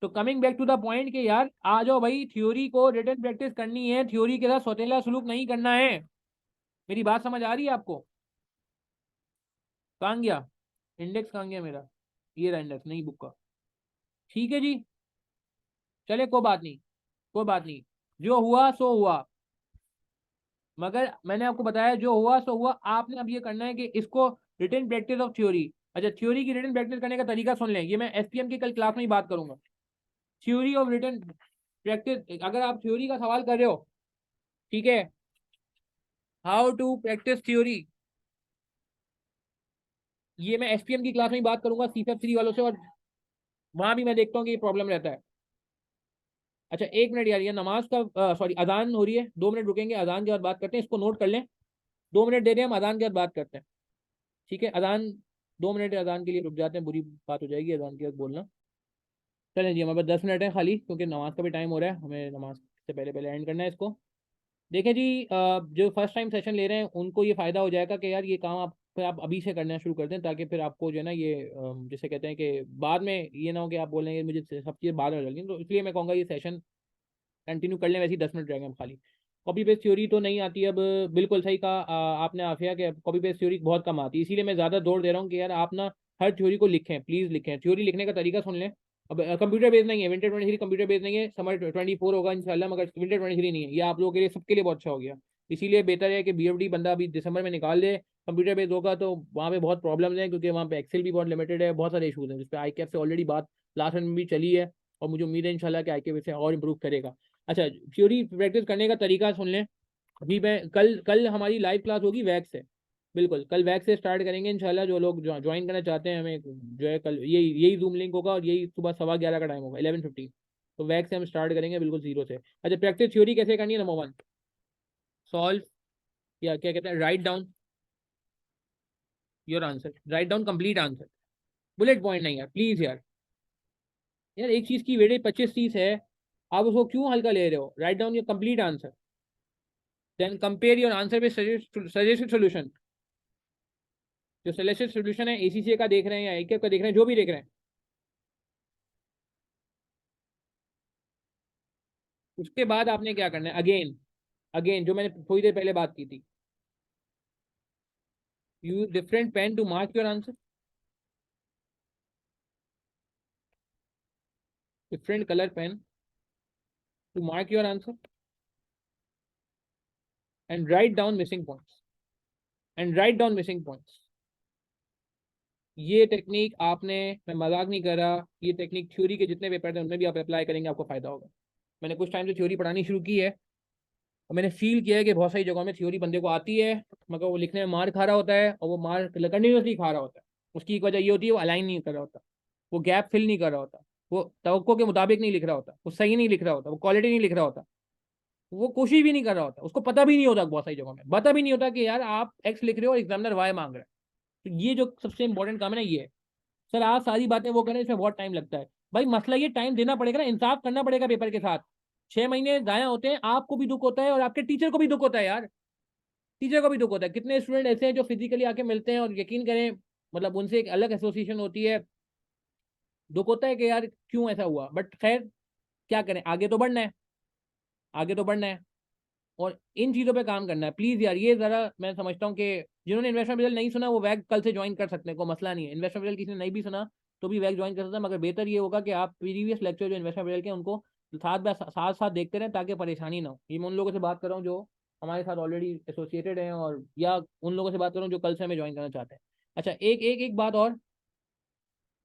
तो coming back to the point कि यार आ जाओ भाई, थ्योरी को रिटन प्रैक्टिस करनी है, थ्योरी के साथ सौतेला सलूक नहीं करना है। मेरी बात समझ आ रही है आपको। कहाँ गया इंडेक्स, कहाँ गया मेरा, ये रहा इंडेक्स नहीं बुक का। ठीक है जी, चले कोई बात नहीं, कोई बात नहीं, जो हुआ सो हुआ। मगर मैंने आपको बताया जो हुआ सो हुआ, आपने अब ये करना है कि इसको रिटन प्रैक्टिस ऑफ थ्योरी। अच्छा थ्योरी की रिटन प्रैक्टिस करने का तरीका सुन लें, ये मैं एसपीएम की कल क्लास में ही बात करूंगा। थ्योरी ऑफ रिटन प्रैक्टिस, अगर आप थ्योरी का सवाल कर रहे हो, ठीक है, हाउ टू प्रैक्टिस थ्योरी, ये मैं एसपीएम की क्लास में ही बात करूंगा सीफएफ 3 वालों से, और वहां भी मैं देखता हूँ कि ये प्रॉब्लम रहता है। अच्छा एक मिनट यार, ये नमाज का सॉरी अजान हो रही है, 2 मिनट रुकेंगे, अजान के बाद बात करते हैं, इसको नोट कर लें। 2 मिनट दे रहे हैं हम, अजान के बाद बात करते हैं। ठीक है अजान, 2 मिनट अजान के लिए रुक जाते हैं, बुरी बात हो जाएगी अजान के बाद बोलना। चलें जी, हमारे पास 10 मिनट है खाली, क्योंकि नमाज का भी टाइम हो रहा है, हमें नमाज से पहले पहले एंड करना है इसको। देखें जी, जो फर्स्ट टाइम सेशन ले रहे हैं उनको ये फ़ायदा हो जाएगा कि यार ये काम आप फिर आप अभी से करना शुरू कर दें, ताकि फिर आपको जो है ना ये जैसे कहते हैं कि बाद में ये ना हो कि आप बोलेंगे मुझे सब चीज़ें बाद में लगी, तो इसलिए मैं कहूँगा ये सेशन कंटिन्यू कर लें, वैसे ही 10 मिनट रहेंगे हम खाली। कॉपी पेस्ट थ्योरी तो नहीं आती अब, बिल्कुल सही कहा आपने आफिया कि कॉपी पेस्ट थ्योरी बहुत कम आती है, इसीलिए मैं ज़्यादा जोर दे रहा हूँ कि यार आप ना हर थ्योरी को लिखें, प्लीज़ लिखें, थ्योरी लिखने का तरीका सुन लें। अब कंप्यूटर बेस्ड नहीं है, विंटर 23 कंप्यूटर बेस्ड नहीं है, समर 24 होगा इंशाल्लाह, मगर विंटर 23 नहीं है। ये आप लोगों के लिए, सबके लिए बहुत अच्छा हो गया। इसीलिए बेहतर है कि बीएफडी बंदा अभी दिसंबर में निकाल ले। कंप्यूटर बेस्ड होगा तो वहाँ पे बहुत प्रॉब्लम्स हैं, क्योंकि वहाँ पे एक्सेल भी बहुत लिमिटेड है, बहुत सारे इशूज हैं, जिस पर आईकेएफ से ऑलरेडी बात लास्ट में भी चली है, और मुझे उम्मीद है इंशाल्लाह कि आईकेएफ इसे और इम्प्रूव करेगा। अच्छा, थ्योरी प्रैक्टिस करने का तरीका सुन लें। अभी मैं कल कल हमारी लाइव क्लास होगी वैक्स से, बिल्कुल कल वैक्स से स्टार्ट करेंगे इंशाल्लाह। जो लोग ज्वाइन करना चाहते हैं, हमें जो है कल यही जूम लिंक होगा, और यही सुबह 11:15 का टाइम होगा, 11:15। तो वैक्स से हम स्टार्ट करेंगे बिल्कुल जीरो से। अच्छा, प्रैक्टिस थ्योरी कैसे करनी है? नंबर 1, सॉल्व, या क्या कहते हैं, right down your answer, write down complete answer, bullet point नहीं यार, प्लीज यार। यार एक चीज की वेटेज 25-30 है, आप उसको क्यों हल्का ले रहे हो? Write down your complete answer, then compare your answer with suggested solution. जो सजेस्टेड सोल्यूशन है एसीसीए का देख रहे हैं या एकेएफ का देख रहे हैं, जो भी देख रहे हैं, उसके बाद आपने क्या करना है? अगेन अगेन जो मैंने थोड़ी देर पहले बात की थी, use different pen to mark your answer, different colour pen to mark your answer, and write down missing points, and write down missing points. ये टेक्निक आपने, मैं मजाक नहीं कर रहा, ये टेक्निक थ्योरी के जितने पेपर थे उनमें भी आप अप्लाई करेंगे, आपको फायदा होगा। मैंने कुछ टाइम से थ्योरी पढ़ानी शुरू की है, और मैंने फील किया है कि बहुत सारी जगहों में थ्योरी बंदे को आती है, मगर वो लिखने में मार खा रहा होता है, और वो मार कंटिन्यूसली खा रहा होता है। उसकी एक वजह ये होती है, वो अलाइन नहीं कर रहा होता, वो गैप फिल नहीं कर रहा होता, वो तवक्को के मुताबिक नहीं लिख रहा होता, वो सही नहीं लिख रहा होता, वो क्वालिटी नहीं लिख रहा होता, वो कोशिश भी नहीं कर रहा होता, उसको पता भी नहीं होता, बहुत सारी जगहों में पता भी नहीं होता कि यार आप एक्स लिख रहे हो और एग्जामिनर वाई मांग रहा है। तो ये जो सबसे इंपॉर्टेंट काम है ना, ये है। सर आप सारी बातें वो करें, इसमें बहुत टाइम लगता है। भाई मसला ये, टाइम देना पड़ेगा ना, इंसाफ करना पड़ेगा पेपर के साथ। 6 महीने जाया होते हैं, आपको भी दुख होता है और आपके टीचर को भी दुख होता है यार, टीचर को भी दुख होता है। कितने स्टूडेंट ऐसे हैं जो फिजिकली आके मिलते हैं, और यकीन करें मतलब उनसे एक अलग एसोसिएशन होती है, दुख होता है कि यार क्यों ऐसा हुआ, बट खैर क्या करें, आगे तो बढ़ना है, आगे तो बढ़ना है, और इन चीज़ों पे काम करना है। प्लीज़ यार, ये ज़रा मैं समझता हूँ कि जिन्होंने इन्वेस्टमेंट रिजल्ट नहीं सुना वो वैग कल से ज्वाइन कर सकते हैं, कोई मसला नहीं है। इन्वेस्टमेंट रिजल्ट किसी ने नहीं भी सुना तो भी वैग ज्वाइन कर सकता है, मगर बेहतर ये होगा कि आप प्रीवियस लेक्चर जो इन्वेस्टमेंट रिजल्ट के उनको साथ साथ देखते रहें, ताकि परेशानी ना हो। ये मैं उन लोगों से बात कर रहा हूँ जो हमारे साथ ऑलरेडी एसोसिएटेड हैं, और या उन लोगों से बात कर रहा हूँ जो कल से हमें ज्वाइन करना चाहते हैं। अच्छा, एक एक एक बात और,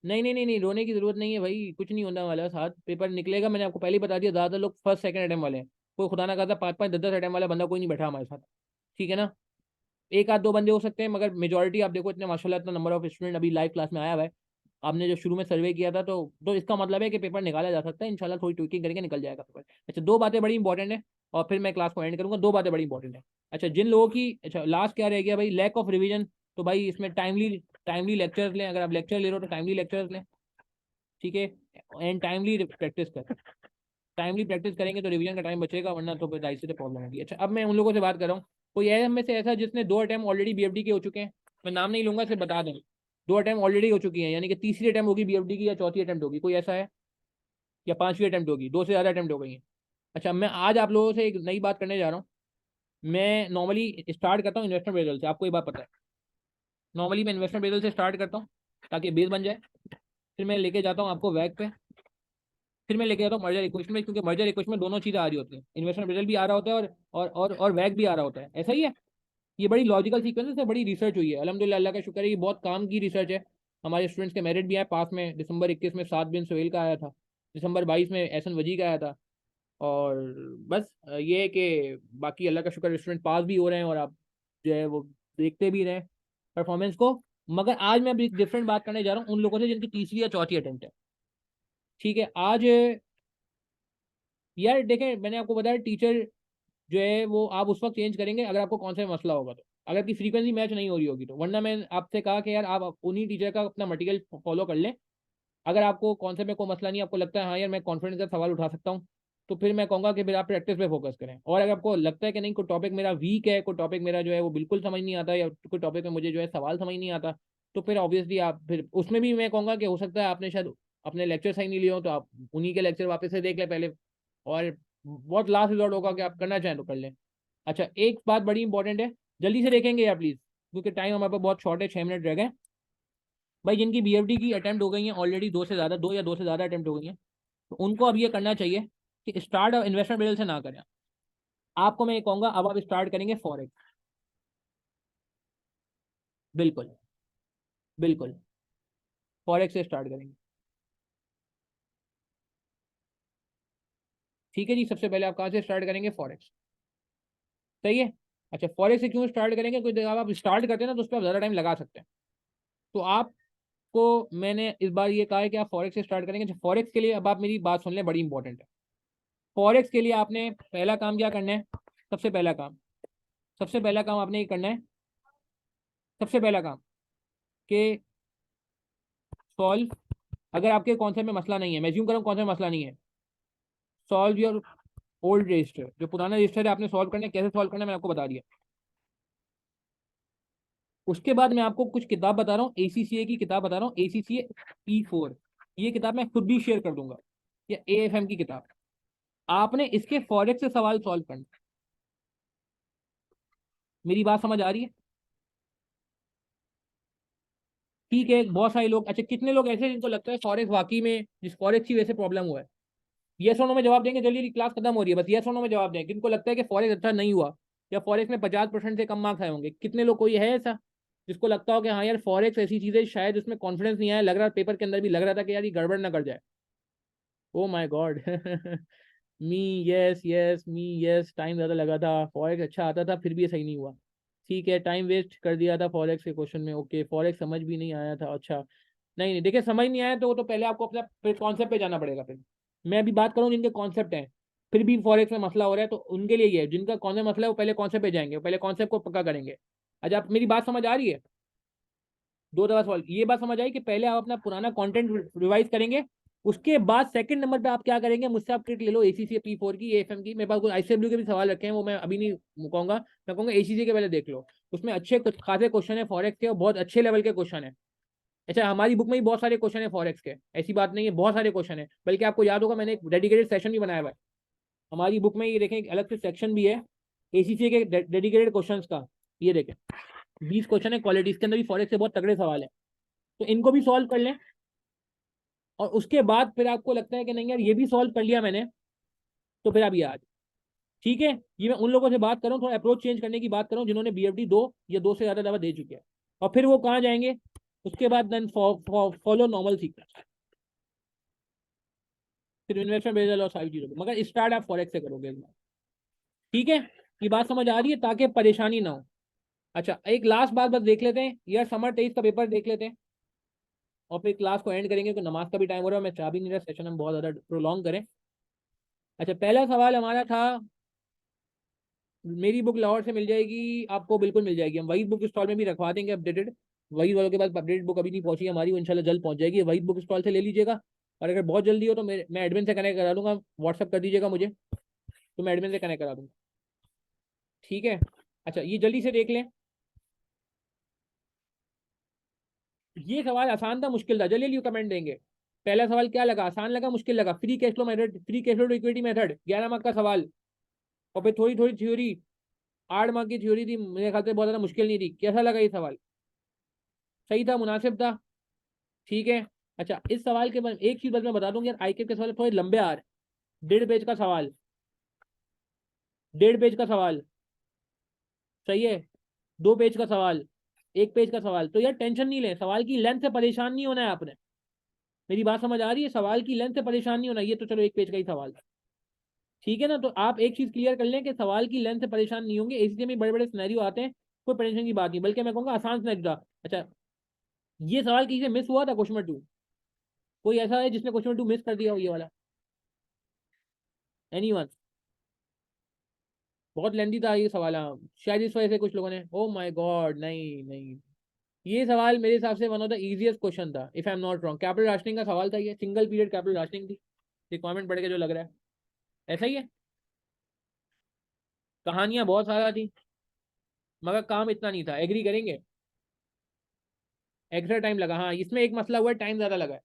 नहीं नहीं नहीं नहीं, रोने की जरूरत नहीं है भाई, कुछ नहीं होने वाला, साथ पेपर निकलेगा। मैंने आपको पहले ही बता दिया, ज्यादा लोग फर्स्ट सेकंड अटेम्प्ट वाले हैं, कोई खुदा ना करता 5-5 10-10 अटेम्प्ट वाला बंदा कोई नहीं बैठा हमारे साथ, ठीक है ना? एक आध दो बंदे हो सकते हैं, मगर मेजोरिटी आप देखो, इतने माशाल्लाह इतना नंबर ऑफ स्टूडेंट अभी लाइव क्लास में आया हुआ है। आपने जो शुरू में सर्वे किया था, तो इसका मतलब है कि पेपर निकाला जा सकता है इंशाल्लाह, थोड़ी ट्विकिंग करके निकल जाएगा पेपर। अच्छा, दो बातें बड़ी इंपॉर्टेंट है, और फिर मैं क्लास को एंड करूंगा। दो बातें बड़ी इंपॉर्टेंट है। अच्छा, जिन लोगों की, अच्छा लास्ट क्या रह गया भाई, लैक ऑफ रिविजन। तो भाई इसमें टाइमली टाइमली लेक्चर्स लें, अगर आप लेक्चर ले रहे हो तो टाइमली लेक्चर्स लें, ठीक है? एंड टाइमली प्रैक्टिस कर, टाइमली प्रैक्टिस करेंगे तो रिवीजन का टाइम बचेगा, वरना तो फिर जाहिर सी प्रॉब्लम होगी। अच्छा, अब मैं उन लोगों से बात कर रहा हूँ, कोई है हम में से ऐसा जिसने 2 अटेम्प्ट ऑलरेडी बीएफडी के हो चुके हैं? मैं नाम नहीं लूंगा, सिर्फ बता दें, 2 अटेम्प्ट ऑलरेडी हो चुकी हैं, यानी कि तीसरी अटेम्प्ट होगी बीएफडी की, या चौथी अटेम्प्ट होगी, कोई ऐसा है? या पांचवी अटेम्प्ट होगी, दो से ज़्यादा अटेम्प्ट हो गई हैं? अच्छा, मैं आज आप लोगों से एक नई बात करने जा रहा हूँ। मैं नॉर्मली स्टार्ट करता हूँ इन्वेस्टमेंट बेजल से, आपको ये बात पता है। नॉर्मली मैं इन्वेस्टमेंट बेजल से स्टार्ट करता हूँ ताकि बेस बन जाए, फिर मैं लेके जाता हूँ आपको वैक पे, फिर मैं लेके आता हूँ मर्जर इक्वेशन में, क्योंकि मर्जर इक्वेशन में दोनों चीज़ें आ रही होती हैं, इन्वेस्टमेंट रिजल्ट भी आ रहा होता है और वैक भी आ रहा होता है, ऐसा ही है। ये बड़ी लॉजिकल सीक्वेंस है, बड़ी रिसर्च हुई है अल्हम्दुलिल्लाह, अल्लाह का शुक्र है, ये बहुत काम की रिसर्च है। हमारे स्टूडेंट्स के मेरिट भी आए पास में, दिसंबर 21 में साद बिन सोहेल का आया था, दिसंबर 22 में एहसन वजी का आया था, और बस ये है कि बाकी अल्लाह का शुक्र स्टूडेंट पास भी हो रहे हैं, और आप जो है वो देखते भी रहे परफॉर्मेंस को। मगर आज मैं अभी एक डिफरेंट बात करने जा रहा हूँ उन लोगों से जिनकी तीसरी या चौथी अटेम्प्ट है, ठीक है? आज यार देखें, मैंने आपको बताया टीचर जो है वो आप उस वक्त चेंज करेंगे अगर आपको कौन सा मसला होगा, तो अगर आपकी फ्रीक्वेंसी मैच नहीं हो रही होगी तो, वरना मैं आपसे कहा कि यार आप उन्हीं टीचर का अपना मटेरियल फॉलो कर लें। अगर आपको कॉन्सेप्ट में कोई मसला नहीं, आपको लगता है हाँ यार मैं कॉन्फिडेंस का सवाल उठा सकता हूँ, तो फिर मैं कहूँगा कि फिर आप प्रैक्टिस पे फोकस करें। और अगर आपको लगता है कि नहीं, कोई टॉपिक मेरा वीक है, कोई टॉपिक मेरा जो है वो बिल्कुल समझ नहीं आता, या कोई टॉपिक में मुझे जो है सवाल समझ नहीं आता, तो फिर ऑब्वियसली आप फिर उसमें भी मैं कहूँगा कि हो सकता है आपने शायद अपने लेक्चर सही नहीं लिए हो, तो आप उन्हीं के लेक्चर वापस से देख लें पहले, और बहुत लास्ट रिजॉर्ट होगा कि आप करना चाहें तो कर लें। अच्छा, एक बात बड़ी इंपॉर्टेंट है, जल्दी से देखेंगे यार प्लीज, क्योंकि टाइम हमारे पास बहुत शॉर्ट है, 6 मिनट रह गए। भाई जिनकी बीएफडी की अटेम्प्ट हो गई है ऑलरेडी, दो या दो से ज़्यादा अटेम्प्ट हो गई हैं, तो उनको अब ये करना चाहिए कि स्टार्ट इन्वेस्टमेंट बेल से ना करें। आपको मैं ये कहूँगा अब आप स्टार्ट करेंगे फॉरेक्स। बिल्कुल, बिल्कुल, फॉरेक्स से स्टार्ट करेंगे। ठीक है जी, सबसे पहले आप कहाँ से स्टार्ट करेंगे? फॉरेक्स। सही है। अच्छा, फॉरेक्स से क्यों स्टार्ट करेंगे? क्योंकि जब आप स्टार्ट करते हैं ना तो उस पर आप ज़्यादा टाइम लगा सकते हैं। तो आपको मैंने इस बार ये कहा है कि आप फॉरेक्स से स्टार्ट करेंगे। फॉरेक्स के लिए अब आप मेरी बात सुन लें, बड़ी इंपॉर्टेंट है। फॉरेक्स के लिए आपने पहला काम क्या करना है? सबसे पहला काम, सबसे पहला काम आपने ये करना है, सबसे पहला काम कि सॉल्व, अगर आपके कॉन्सेप्ट में मसला नहीं है, मैं ज्यूम करूँ कॉन्सेप्ट में मसला नहीं है, सॉल्व योर ओल्ड रजिस्टर। जो पुराना रजिस्टर है आपने सॉल्व करना है। कैसे सॉल्व करना है मैंने आपको बता दिया। उसके बाद मैं आपको कुछ किताब बता रहा हूँ, एसीसीए की किताब बता रहा हूँ, एसीसीए P4। ये किताब मैं खुद भी शेयर कर दूंगा, या एएफएम की किताब। आपने इसके फॉरेक्स से सवाल सॉल्व करना। मेरी बात समझ आ रही है? ठीक है, बहुत सारे लोग, अच्छा कितने लोग ऐसे हैं जिनको लगता है फॉरेक्स वाकई में, जिस फॉरेक्स की वजह से प्रॉब्लम हुआ है? यस और नो में जवाब देंगे, जल्दी क्लास खत्म हो रही है, बस यस और नो में जवाब दें। किनको लगता है कि फॉरेक्स अच्छा नहीं हुआ, या फॉरेक्स में 50% से कम मार्क्स आए होंगे? कितने लोग, कोई है ऐसा जिसको लगता हो कि हाँ यार फॉरेक्स ऐसी चीज है शायद उसमें कॉन्फिडेंस नहीं आया, लग रहा पेपर के अंदर भी लग रहा था कि यार ये गड़बड़ ना कर जाए? ओ my God. Me, yes yes, me yes, time ज़्यादा लगा था, फॉरेक्स अच्छा आता था फिर भी ये सही नहीं हुआ। ठीक है, टाइम वेस्ट कर दिया था फॉरेक्स के क्वेश्चन में, ओके, फॉरेक्स समझ भी नहीं आया था, अच्छा। नहीं नहीं, देखिए समझ नहीं आया तो वो तो पहले आपको अपना फिर कॉन्सेप्ट पे जाना पड़ेगा। फिर मैं अभी बात करूँ जिनके कॉन्सेप्ट हैं, फिर भी फॉरेक्स में मसला हो रहा है, तो उनके लिए ये है, जिनका कॉन्सेप्ट मसला है वो पहले कॉन्सेप्ट पे जाएंगे, पहले कॉन्सेप्ट को पक्का करेंगे। अच्छा, आप मेरी बात समझ आ रही है? दो दफा सवाल, ये बात समझ आई कि पहले आप अपना पुराना कंटेंट रिवाइज करेंगे, उसके बाद सेकंड नंबर पे आप क्या करेंगे? मुझसे आप ट्रिक ले लो एसीसी P4 की, एएफएम की। मेरे पास कुछ आईसीडब्ल्यू के भी सवाल रखे हैं, वो मैं अभी नहीं कहूंगा, मैं कहूंगा एसीसी के पहले देख लो। उसमें अच्छे कुछ खासे क्वेश्चन है फॉरेक्स के, और बहुत अच्छे लेवल के क्वेश्चन है। अच्छा, हमारी बुक में भी बहुत सारे क्वेश्चन है फॉरेक्स के, ऐसी बात नहीं है, बहुत सारे क्वेश्चन है, बल्कि आपको याद होगा मैंने एक डेडिकेटेड सेशन भी बनाया हुआ है हमारी बुक में। ये देखें, एक अलग से सेक्शन भी है एसीसी के डेडिकेटेड क्वेश्चंस का। ये देखें, 20 क्वेश्चन है क्वालिटी, इसके अंदर भी फॉरेक्स से बहुत तगड़े सवाल है, तो इनको भी सॉल्व कर लें। और उसके बाद फिर आपको लगता है कि नहीं यार ये भी सॉल्व कर लिया मैंने, तो फिर आप ये आज, ठीक है, ये मैं उन लोगों से बात करूँ, थोड़ा अप्रोच चेंज करने की बात करूँ जिन्होंने बीएफडी 2 या 2 से ज्यादा दफा दे चुके हैं। और फिर वो कहाँ जाएंगे? उसके बाद देन फॉलो नॉर्मल सीक्वेंस, फिर इन्वेस्टमेंट बेस्ड और सारी चीजों, मगर स्टार्ट आप फॉरेक्स से करोगे इस बार। ठीक है, ये बात समझ आ रही है, ताकि परेशानी ना हो। अच्छा, एक लास्ट बात बस देख लेते हैं यार, समर 23 का पेपर देख लेते हैं, और फिर क्लास को एंड करेंगे, क्योंकि नमाज का भी टाइम हो रहा है, मैं चाह भी नहीं रहा सेशन हम बहुत ज्यादा प्रोलॉन्ग करें। अच्छा, पहला सवाल हमारा था, मेरी बुक लाहौर से मिल जाएगी आपको? बिल्कुल मिल जाएगी, हम वहीद बुक स्टॉल में भी रखवा देंगे अपडेटेड। वहीद वालों के पास अपडेटेड बुक अभी नहीं पहुंची है हमारी, वो इंशाल्लाह जल्द पहुंच जाएगी, वहीद बुक स्टॉल से ले लीजिएगा। और अगर बहुत जल्दी हो तो मैं एडमिन से कनेक्ट करा दूंगा, व्हाट्सअप कर दीजिएगा मुझे, तो मैं एडमिन से कनेक्ट करा दूंगा। ठीक है। अच्छा, ये जल्दी से देख लें, ये सवाल आसान था मुश्किल था, जल्दी कमेंट देंगे। पहला सवाल क्या लगा? आसान लगा, मुश्किल लगा? Free cash flow method, free cash flow to equity method, 11 mark का सवाल। और फिर थोड़ी थोड़ी थ्योरी, 8 मार्क की थ्योरी थी, मेरे ख्याल से बहुत ज्यादा मुश्किल नहीं थी। कैसा लगा ये सवाल? सही था, मुनासिब था? ठीक है। अच्छा, इस सवाल के बाद एक चीज बस मैं बता दूंगी यार, आईके के सवाल थोड़े लंबे आ रहे हैं, 1.5 पेज का सवाल, 1.5 पेज का सवाल। सही है, 2 पेज का सवाल, 1 पेज का सवाल। तो यार टेंशन नहीं ले, सवाल की लेंथ से परेशान नहीं होना है आपने। मेरी बात समझ आ रही है? सवाल की लेंथ से परेशान नहीं होना, ये तो चलो 1 पेज का ही सवाल था। ठीक है ना, तो आप एक चीज क्लियर कर लें कि सवाल की लेंथ से परेशान नहीं होंगे, एसीसी में बड़े बड़े सिनेरियो आते हैं, कोई परेशान की बात नहीं, बल्कि मैं कहूँगा आसान सिनेरियो था। अच्छा, ये सवाल किसी से मिस हुआ था क्वेश्चन 2? कोई ऐसा है जिसने क्वेश्चन 2 मिस कर दिया हो ये वाला? एनीवन? बहुत लेंदी था ये सवाल, हाँ शायद इस वजह से कुछ लोगों ने, ओ माय गॉड, नहीं नहीं, ये सवाल मेरे हिसाब से one of the easiest question था, if I am not wrong. Capital rationing का सवाल था ये, सिंगल पीरियड कैपिटल राशनिंग थी। रिक्वायरमेंट पढ़ के जो लग रहा है ऐसा ही है। कहानियां बहुत सारा थी, मगर काम इतना नहीं था, एग्री करेंगे? एक्स्ट्रा टाइम लगा, हाँ इसमें एक मसला हुआ है, टाइम ज्यादा लगा है।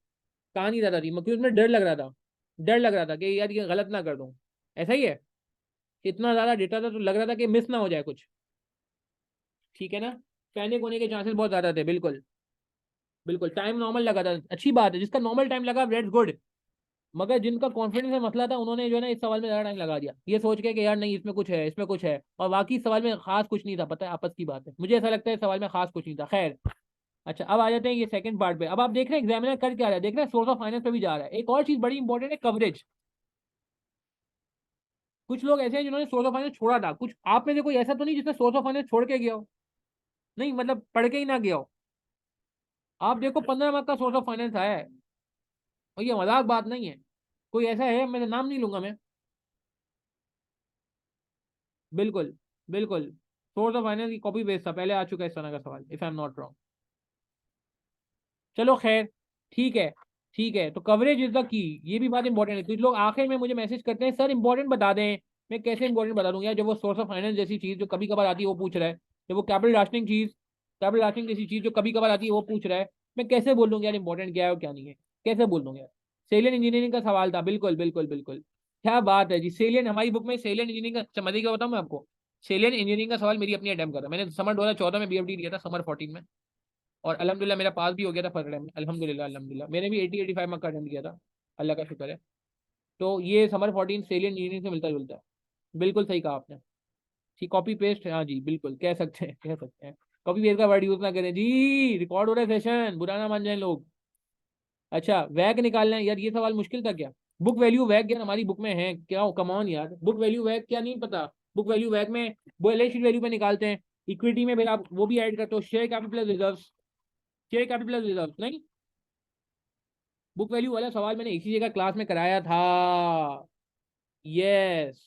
कहानी ज्यादा थी, क्योंकि उसमें डर लग रहा था, डर लग रहा था कि यार ये गलत ना कर दूं। ऐसा ही है, इतना ज्यादा डेटा था तो लग रहा था कि मिस ना हो जाए कुछ। ठीक है ना, पैनिक होने के चांसेस बहुत ज्यादा थे, बिल्कुल। बिल्कुल टाइम नॉर्मल लगा था, अच्छी बात है, जिसका नॉर्मल टाइम लगा दैट्स गुड। मगर जिनका कॉन्फिडेंस में मसला था उन्होंने जो है ना इस सवाल में ज़्यादा टाइम लगा दिया, ये सोच के कि यार नहीं इसमें कुछ है, इसमें कुछ है, और बाकी सवाल में खास कुछ नहीं था, पता है आपस की बात है, मुझे ऐसा लगता है इस सवाल में खास कुछ नहीं था। खैर, अच्छा अब आ जाते हैं ये सेकंड पार्ट पे। अब आप देख रहे हैं एग्जामिनर कर क्या रहा है, देख रहे हैं सोर्स ऑफ फाइनेंस पे भी जा रहा है। एक और चीज बड़ी इंपॉर्टेंट है, कवरेज। कुछ लोग ऐसे हैं जिन्होंने सोर्स ऑफ फाइनेंस छोड़ा था, कुछ आप में से कोई ऐसा तो नहीं जिसने सोर्स ऑफ फाइनेंस छोड़ के गया हो, नहीं मतलब पढ़ के ही ना गया हो। आप देखो 15 मार्क का सोर्स ऑफ फाइनेंस आया है, और ये मजाक बात नहीं है। कोई ऐसा है, मैं नाम नहीं लूंगा मैं। बिल्कुल, बिल्कुल। सोर्स ऑफ फाइनेंस की कॉपी पेस्ट था, पहले आ चुका है इस तरह का सवाल, if I am not wrong. चलो खैर, ठीक है, ठीक है। तो कवरेज इज द की, ये भी बात इंपॉर्टेंट है। कुछ लोग आखिर में मुझे मैसेज करते हैं, सर इंपॉर्टेंट बता दें। मैं कैसे इंपॉर्टेंट बता दूंगा यार, जब वो सोर्स ऑफ फाइनेंस जैसी चीज जो कभी कभार आती है वो पूछ रहा है, जब वो कैपिटल राशनिंग चीज, कैपिटल राशनिंग जैसी चीज जो कभी कभार आती है वो पूछ रहा है, मैं कैसे बोल दूंगा यार इंपॉर्टेंट क्या है और क्या नहीं है, कैसे बोल दूंगा यार। सेलियन इंजीनियरिंग का सवाल था, बिल्कुल बिल्कुल बिल्कुल। क्या बात है जी, सेलियन हमारी बुक में सेलियन इंजीनियरिंग का समझिए, क्या बताऊं मैं आपको। सेलियन इंजीनियरिंग का सवाल मेरी अपनी अटेम्प्ट करा, मैंने समर 2014 में बीएफडी दिया था, समर 14 में, और अल्हम्दुलिल्लाह मेरा पास भी हो गया था फर्स्ट टाइम में, अल्हम्दुलिल्लाह अल्हम्दुलिल्लाह। मैंने भी 80-85 मार्क का अटेम्प्ट किया था, अल्लाह का शुक्र है। तो ये समर 14 सेलियन इंजीनियरिंग से मिलता जुलता है। बिल्कुल सही कहा आपने। ठीक, कॉपी पेस्ट, हाँ जी बिल्कुल कह सकते हैं, कह सकते हैं। कॉपी पेस्ट का वर्ड यूज ना करें जी, रिकॉर्ड हो रहा है सेशन, बुरा ना मान जाए लोग। अच्छा, वैग निकालना है यार, ये सवाल मुश्किल था क्या। बुक वैल्यू वैग यार हमारी बुक में है क्या, कमॉन यार, बुक वैल्यू वैग क्या नहीं पता। बुक वैल्यू वैग में बैलेंस शीट वैल्यू पे निकालते हैं, इक्विटी में फिर आप वो भी ऐड करते हो, share capital plus reserve, share capital plus reserve नहीं। बुक वैल्यू वाला सवाल मैंने इसी जगह क्लास में कराया था। यस,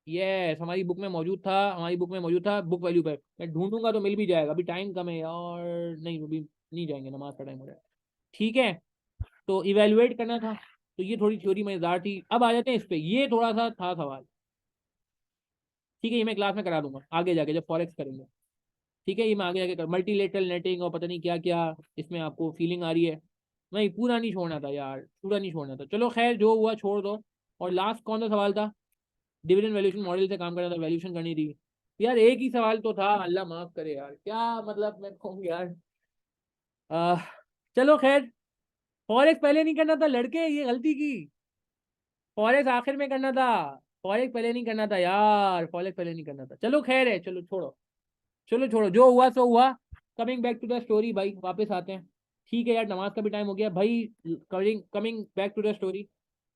यस, हमारी बुक में मौजूद था, हमारी बुक में मौजूद था बुक वैल्यू पे। मैं ढूंढूंगा तो मिल भी जाएगा, अभी टाइम कम है यार, नहीं अभी नहीं जाएंगे, नमाज का टाइम हो रहा है। ठीक है, तो इवेलुएट करना था, तो ये थोड़ी थ्योरी मजेदार थी। अब आ जाते हैं इस पे, ये थोड़ा सा था सवाल। ठीक है, ये मैं क्लास में करा दूंगा आगे जाके जब फॉरेक्स करेंगे। ठीक है, ये मैं आगे जाके कर, मल्टीलेटरल नेटिंग और पता नहीं क्या क्या, इसमें आपको फीलिंग आ रही है। नहीं पूरा नहीं छोड़ना था यार, पूरा नहीं छोड़ना था, चलो खैर जो हुआ छोड़ दो। और लास्ट कौन सा सवाल था, डिविडेंड वैल्यूएशन मॉडल से काम करना था, वैल्यूएशन करनी थी। यार एक ही सवाल तो था, अल्लाह माफ करे यार, क्या मतलब मैं कहूँ यार। आह, चलो खैर, फॉरेक्स पहले नहीं करना था लड़के, ये गलती की। फॉरेक्स आखिर में करना था, फॉरेक्स पहले नहीं करना था यार, फॉरेक्स पहले नहीं करना था। चलो खैर है, चलो छोड़ो, चलो छोड़ो, जो हुआ सो हुआ। Coming back to the story भाई, वापस आते हैं। ठीक है यार, नमाज का भी टाइम हो गया भाई। Coming coming back to the story.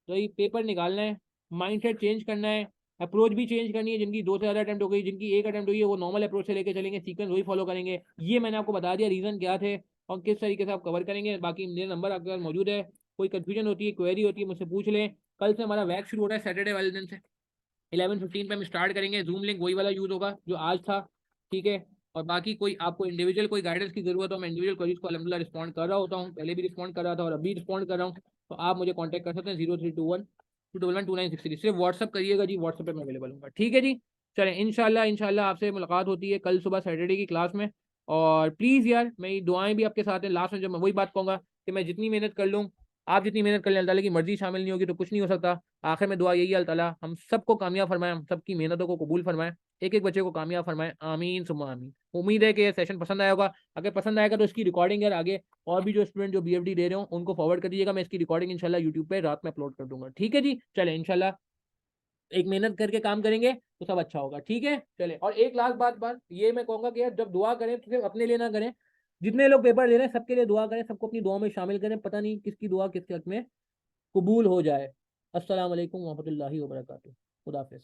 तो ये पेपर निकालना है, माइंडसेट चेंज करना है, अप्रोच भी चेंज करनी है। जिनकी 2 से ज़्यादा अटेम्प्ट हो गई, जिनकी एक अटेम्प्ट हुई है, वो नॉर्मल अप्रोच से लेके चलेंगे, सीक्वेंस वही फॉलो करेंगे। ये मैंने आपको बता दिया रीजन क्या थे और किस तरीके से आप कवर करेंगे। बाकी मेरे नंबर आपके पास मौजूद है, कोई कंफ्यूजन होती है, क्वेरी होती है, मुझसे पूछ लें। कल से हमारा वैक शुरू हो रहा है, सैटरडे वाले दिन से 11:15 पे हम स्टार्ट करेंगे। जूम लिंक वही वाला यूज होगा जो आज था। ठीक है, और बाकी कोई आपको इंडिविजुअल कोई गाइडेंस की जरूरत हो, मैं इंडिविजुअल क्वेरीज को अलहमदिल्ला रिस्पॉन्ड कर रहा होता हूँ, पहले भी रिस्पॉन्ड कर रहा था और अभी रिस्पॉन्ड कर रहा हूँ। तो आप मुझे कॉन्टैक्ट कर सकते हैं 0321 211 2963 सिर्फ व्हाट्सअप करिएगा जी, व्हाट्सअप पे मैं अवेलेबल हूँ। ठीक है जी, चलें इंशाल्लाह, इंशाल्लाह आपसे मुलाकात होती है कल सुबह सैटरडे की क्लास में। और प्लीज़ यार मेरी दुआएं भी आपके साथ हैं। लास्ट में जब मैं वही बात कहूँगा कि मैं जितनी मेहनत कर लूँ, आप जितनी मेहनत कर लें, अल्लाह ताला की मर्जी शामिल नहीं होगी तो कुछ नहीं हो सकता। आखिर में दुआ यही है, अल्लाह ताला हम सबको कामयाब फरमाए, हम सबकी मेहनतों को कबूल फरमाए, एक एक बच्चे को कामयाब फरमाए, आमीन सुम्मा आमीन। उम्मीद है कि ये सेशन पसंद आया होगा। अगर पसंद आएगा तो इसकी रिकॉर्डिंग यार आगे और भी जो स्टूडेंट जो बीएफडी दे रहे हो उनको फॉरवर्ड कर दीजिएगा। मैं इसकी रिकॉर्डिंग इंशाल्लाह यूट्यूब पे रात में अपलोड कर दूंगा। ठीक है जी, चले इंशाल्लाह एक मेहनत करके काम करेंगे तो सब अच्छा होगा। ठीक है, चले। और एक लास्ट बात ये मैं कहूंगा कि यार जब दुआ करें तो सिर्फ अपने लिए ना करें, जितने लोग पेपर दे रहे हैं सबके लिए दुआ करें, सबको अपनी दुआ में शामिल करें, पता नहीं किसकी दुआ किसके हक में कबूल हो जाए। अस्सलाम वालेकुम रहमतुल्लाहि व बरकातुहू। खुदा हाफिज़।